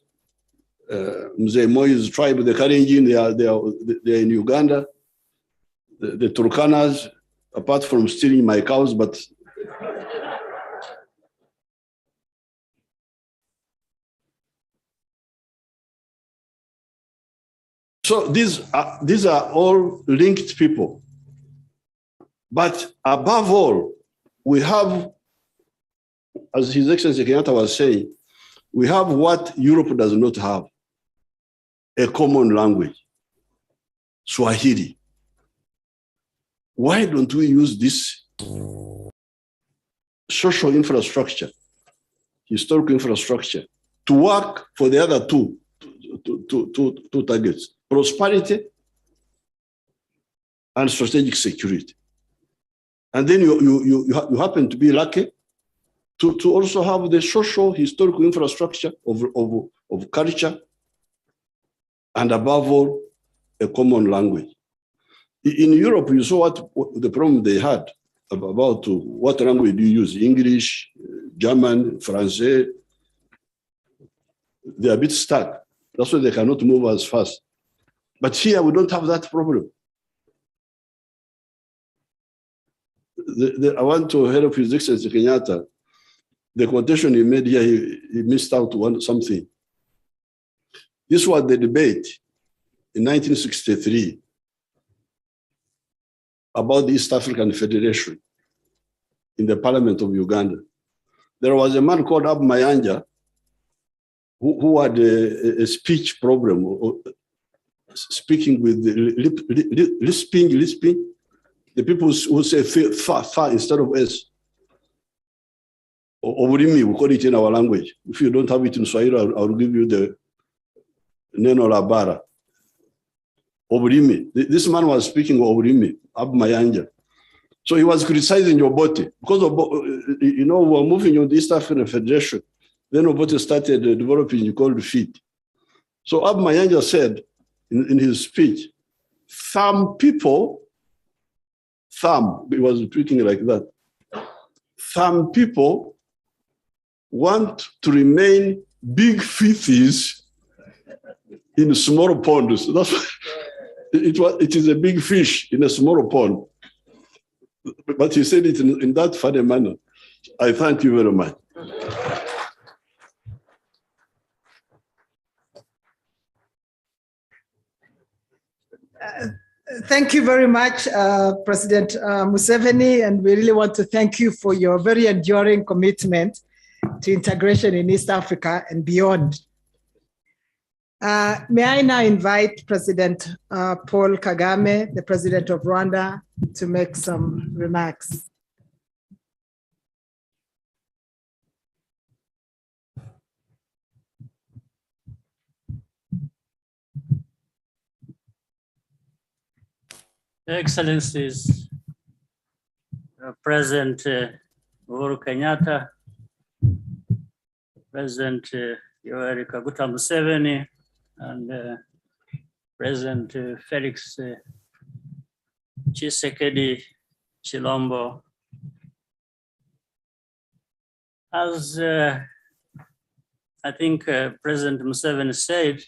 Mzee Moi's tribe, the Karenjin, they are in Uganda. The Turkanas, apart from stealing my cows, but so these are all linked people. But above all, we have, as His Excellency Kenyatta was saying, we have what Europe does not have, a common language, Swahili. Why don't we use this social infrastructure, historical infrastructure, to work for the other two targets, prosperity and strategic security? And then you happen to be lucky to also have the social historical infrastructure of culture, and above all, a common language. In Europe, you saw what the problem they had about what language do you use, English, German, French. They're a bit stuck. That's why they cannot move as fast. But here, we don't have that problem. I want to help His Excellency Kenyatta. The quotation he made here, he missed out something. This was the debate in 1963 about the East African Federation in the Parliament of Uganda. There was a man called Abu Mayanja who had a speech problem. speaking with the lisping, the people who say fa instead of S. Oburimi, we call it in our language. If you don't have it in Swahili, I'll give you the Neno Labara. Oburimi. This man was speaking Oburimi, Abmayanja. So he was criticizing Obote because of, we were moving on the East African Federation. Then Obote started developing the called FIT. So Abmayanja said in his speech, he was speaking like that. Some people want to remain big fishes in small ponds. That's it is a big fish in a small pond. But he said it in that funny manner. I thank you very much. Thank you very much, President Museveni, and we really want to thank you for your very enduring commitment to integration in East Africa and beyond. May I now invite President Paul Kagame, the President of Rwanda, to make some remarks. Excellencies, President Uhuru Kenyatta, President Yoweri Kaguta Museveni, and President Felix Tshisekedi Chilombo. As I think President Museveni said,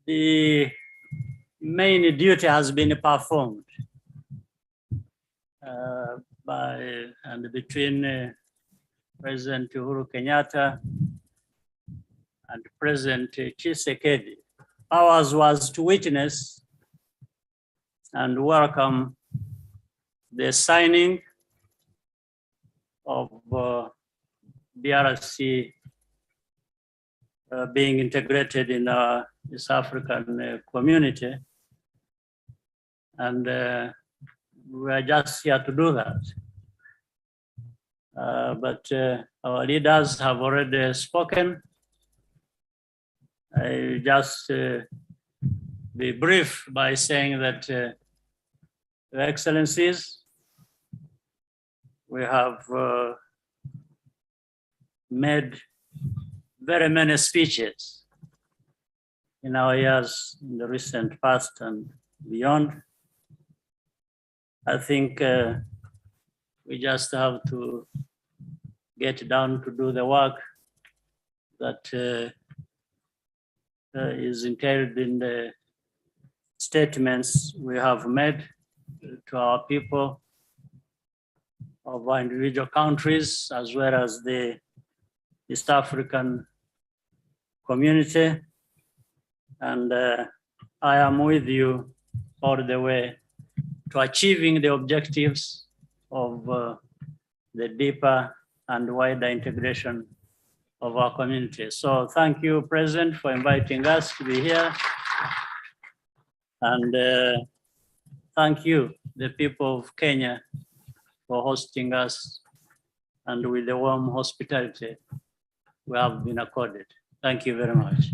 the main duty has been performed between President Uhuru Kenyatta and President Tshisekedi. Ours was to witness and welcome the signing of DRC being integrated in our East African community. And we are just here to do that. But our leaders have already spoken. I just be brief by saying that, Your Excellencies, we have made very many speeches in our years in the recent past and beyond. I think we just have to get down to do the work that is entailed in the statements we have made to our people of our individual countries, as well as the East African community. And I am with you all the way to achieving the objectives of the deeper and wider integration of our community. So thank you, President, for inviting us to be here. And thank you, the people of Kenya, for hosting us and with the warm hospitality we have been accorded. Thank you very much.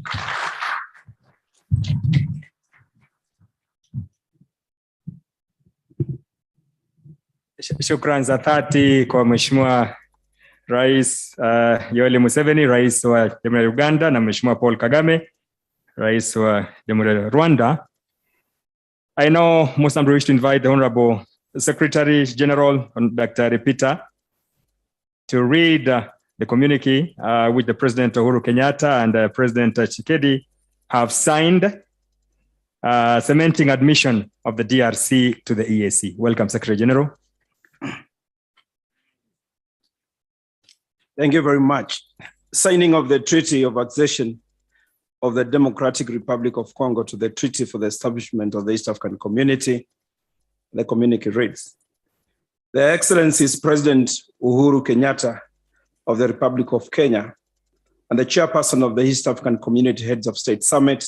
Shukran za dhati kwa Mheshimiwa Rais Yoweri Museveni, Rais wa Jamhuri ya Uganda, na Mheshimiwa Paul Kagame, Rais wa Jamhuri ya Rwanda. I know most of you wish to invite the Honorable Secretary General, Dr. Peter, to read the communique which the President Uhuru Kenyatta and President Tshisekedi have signed, cementing admission of the DRC to the EAC. Welcome, Secretary General. Thank you very much. Signing of the Treaty of Accession of the Democratic Republic of Congo to the Treaty for the Establishment of the East African Community. The communique reads: Their Excellencies President Uhuru Kenyatta of the Republic of Kenya and the Chairperson of the East African Community Heads of State Summit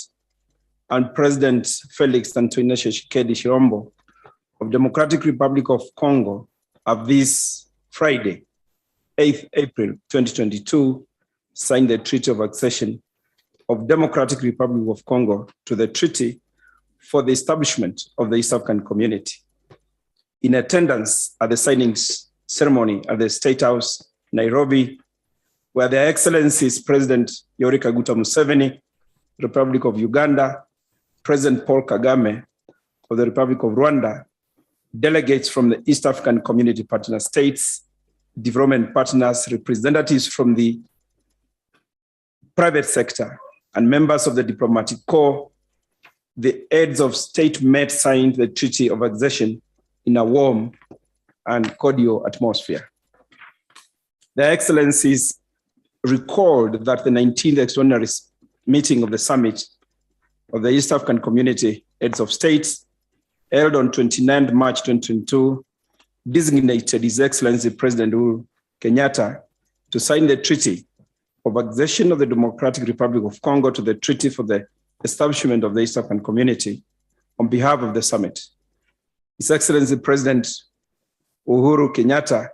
and President Felix and Tshisekedi Chilombo of Democratic Republic of Congo have this Friday, 8th April 2022, signed the Treaty of Accession of Democratic Republic of Congo to the Treaty for the establishment of the East African Community. In attendance at the signing ceremony at the Statehouse, Nairobi, where Their Excellencies President Yoweri Kaguta Museveni, Republic of Uganda, President Paul Kagame of the Republic of Rwanda, delegates from the East African Community partner states, development partners, representatives from the private sector, and members of the diplomatic corps, the heads of state met signed the Treaty of Accession in a warm and cordial atmosphere. Their Excellencies recalled that the 19th extraordinary meeting of the Summit of the East African Community Heads of States, held on 29th March 2022, designated His Excellency President Uhuru Kenyatta to sign the Treaty of Accession of the Democratic Republic of Congo to the Treaty for the Establishment of the East African Community on behalf of the Summit. His Excellency President Uhuru Kenyatta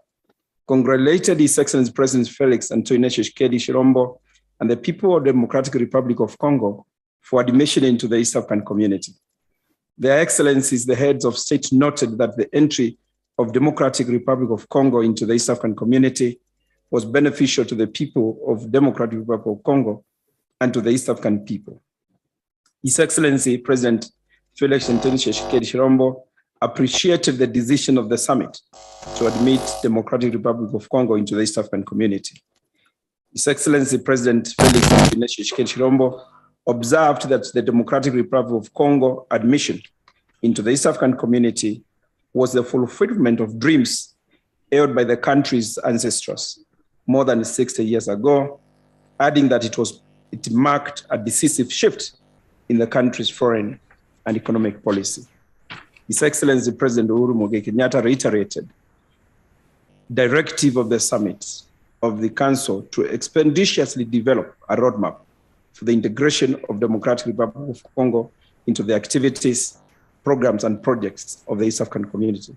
congratulated His Excellency President Felix and Tshisekedi Chilombo and the people of the Democratic Republic of Congo for admission into the East African Community. Their Excellencies, the heads of state, noted that the entry of Democratic Republic of Congo into the East African Community was beneficial to the people of Democratic Republic of Congo and to the East African people. His Excellency President Felix and Tshisekedi Chilombo appreciated the decision of the summit to admit Democratic Republic of Congo into the East African Community. His Excellency President Felix and Tshisekedi Chilombo observed that the Democratic Republic of Congo admission into the East African Community was the fulfillment of dreams held by the country's ancestors more than 60 years ago, adding that it marked a decisive shift in the country's foreign and economic policy. His Excellency President Uhuru Kenyatta reiterated directive of the summit of the Council to expeditiously develop a roadmap for the integration of Democratic Republic of Congo into the activities, programs, and projects of the East African Community.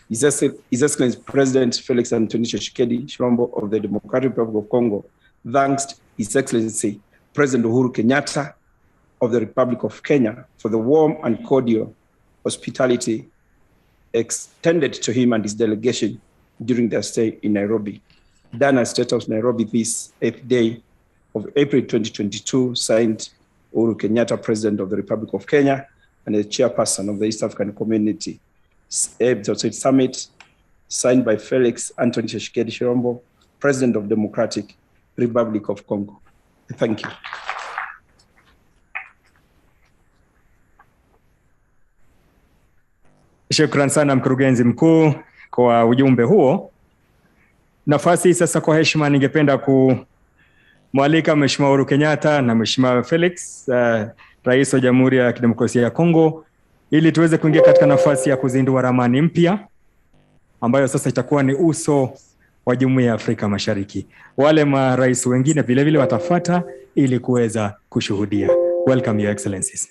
His Excellency President Felix Anthony Tshisekedi Chilombo of the Democratic Republic of Congo thanks His Excellency President Uhuru Kenyatta of the Republic of Kenya for the warm and cordial hospitality extended to him and his delegation during their stay in Nairobi. Done at Statehouse, Nairobi, this 8th day of April 2022, signed Uhuru Kenyatta, President of the Republic of Kenya, and the chairperson of the East African Community Summit, signed by Felix Anthony Tshisekedi Chilombo, President of Democratic Republic of Congo. Thank you. Shukran sana mkurugenzi mkuu kwa ujumbe huo. Nafasi sasa kwa heshima ningependa kumwalika Mheshimiwa Uhuru Kenyatta na Mheshimiwa Felix, Rais wa Jamhuri ya Kidemokrasia ya Kongo, ili tuweze kuingia katika nafasi ya kuzindua ramani mpya ambayo sasa itakuwa ni uso wa Jumuiya ya Afrika Mashariki. Wale marais wengine vile vile watafuata ili kuweza kushuhudia. Welcome, Your Excellencies.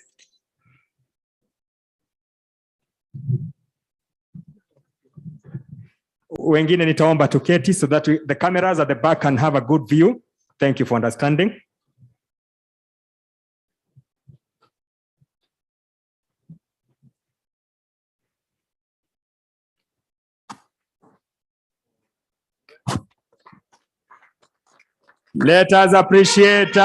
Wengine nitaomba tuketi so that the cameras at the back can have a good view. Thank you for understanding. Let us appreciate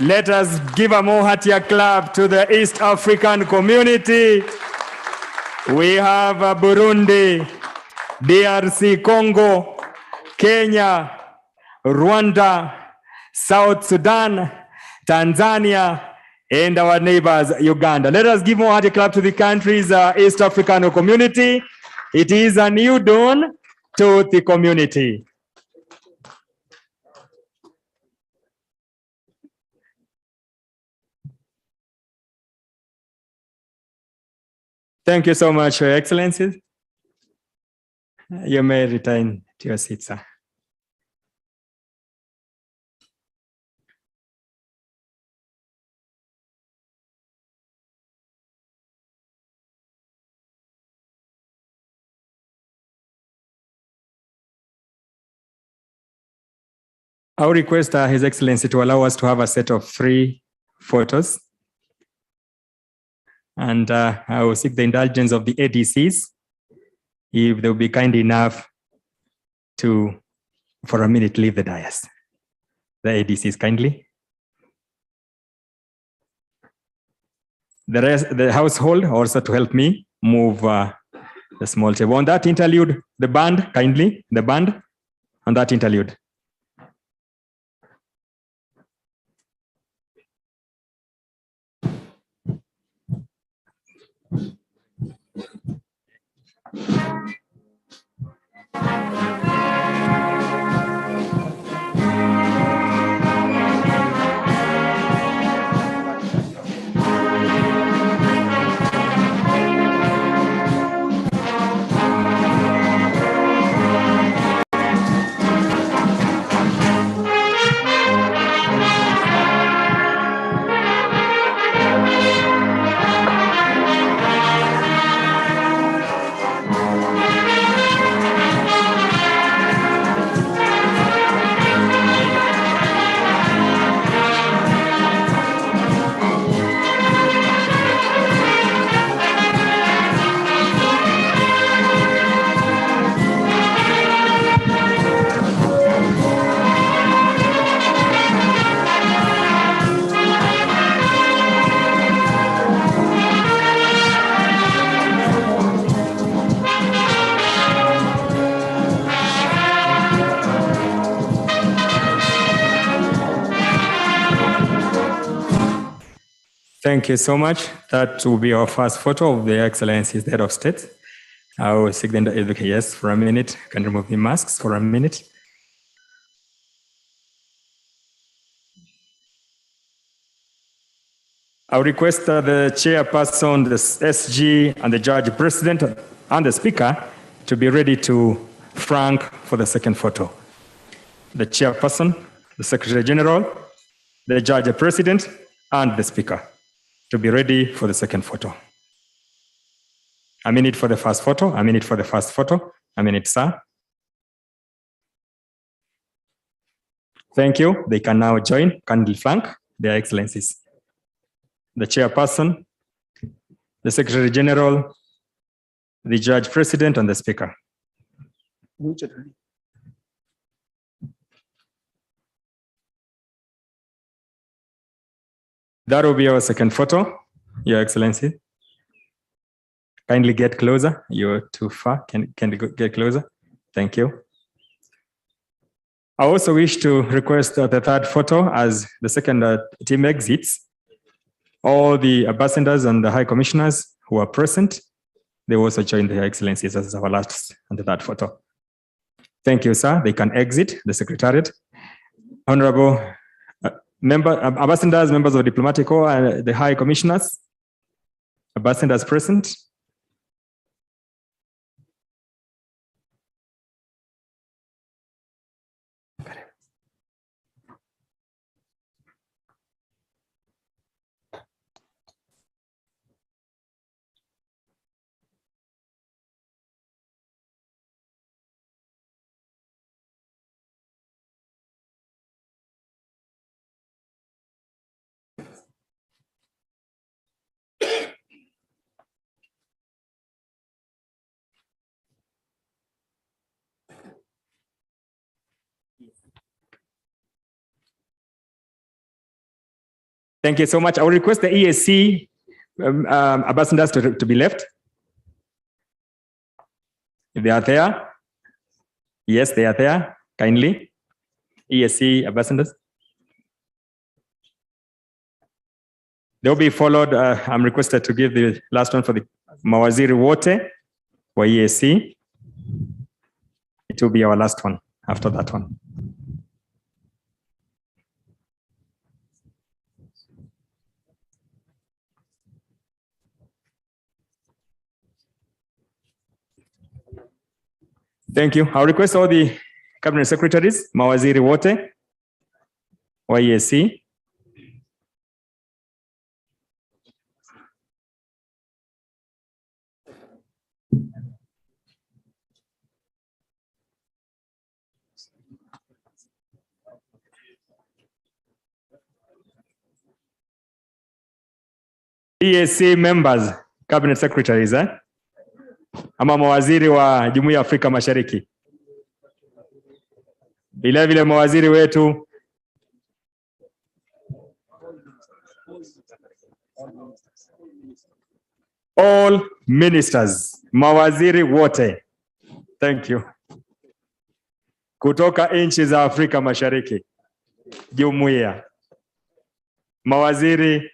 let us give a more heartier clap to the East African community. We have Burundi, DRC Congo, Kenya, Rwanda, South Sudan, Tanzania, and our neighbors, Uganda. Let us give more hearty clap to the country's East African community. It is a new dawn to the community. Thank you so much, Your Excellencies. You may return to your seat, sir. I would request His Excellency to allow us to have a set of 3 photos. And I will seek the indulgence of the ADCs, if they will be kind enough to, for a minute, leave the dais. The ADCs kindly. The rest, the household also to help me move the small table. On that interlude, the band, kindly, the band on that interlude. Thank you so much. That will be our first photo of the Excellency's Head of State. I will seek the okay, yes, for a minute. Can remove the masks for a minute. I will request the chairperson, the SG, and the judge president and the speaker to be ready to frank for the second photo. The chairperson, the secretary general, the judge president, and the speaker to be ready for the second photo. A minute for the first photo, a minute for the first photo, a minute, sir. Thank you. They can now join, kindly flank their excellencies. The chairperson, the secretary general, the judge president, and the speaker. That will be our second photo, Your Excellency. Kindly get closer. You're too far. Can you get closer? Thank you. I also wish to request the third photo as the second team exits. All the ambassadors and the high commissioners who are present, they also join their excellencies as our last and the third photo. Thank you, sir. They can exit the secretariat. Honorable ambassadors, members of the diplomatic corps, and the high commissioners, ambassadors present. Thank you so much. I will request the EAC ambassadors to be left. If they are there. Yes, they are there. Kindly. EAC ambassadors. They'll be followed. I'm requested to give the last one for the mawaziri wote wa EAC. It will be our last one after that one. Thank you. I'll request all the cabinet secretaries, mawaziri wote wa EAC. EAC members, cabinet secretaries, ama mawaziri wa Jumuiya ya Afrika Mashariki. Vile vile mawaziri wetu all ministers, mawaziri wote. Thank you. Kutoka nchi za Afrika Mashariki. Jumuiya. Mawaziri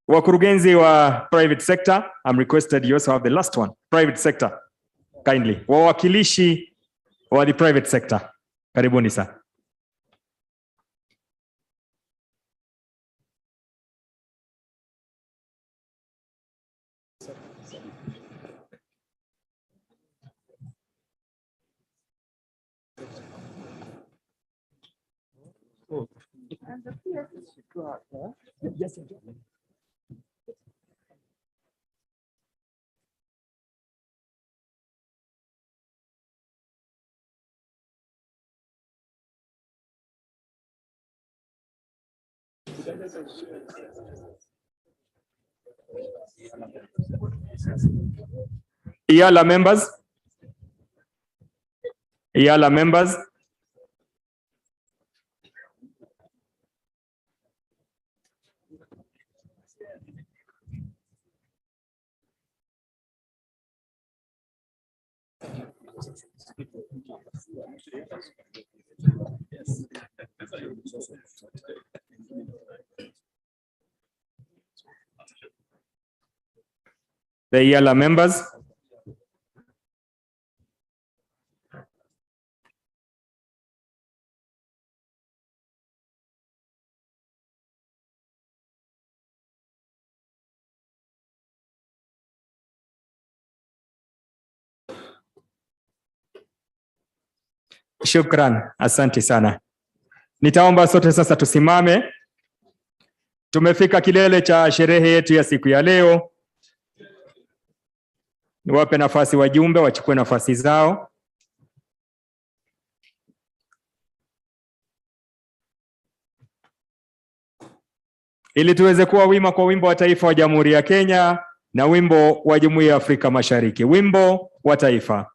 wakurugenzi wa private sector, I'm requested you also have the last one. Private sector, kindly. Wawakilishi wa the private sector. Karibuni sana. IALA members. IALA members. The IALA members. Shukran, asante sana. Nitaomba sote sasa tusimame. Tumefika kilele cha sherehe yetu ya siku ya leo. Niwape nafasi wajumbe wachukue nafasi zao. Ili tuweze kuwa wima kwa wimbo wa taifa wa Jamhuri ya Kenya na wimbo wa Jumuiya ya Afrika Mashariki. Wimbo wa taifa.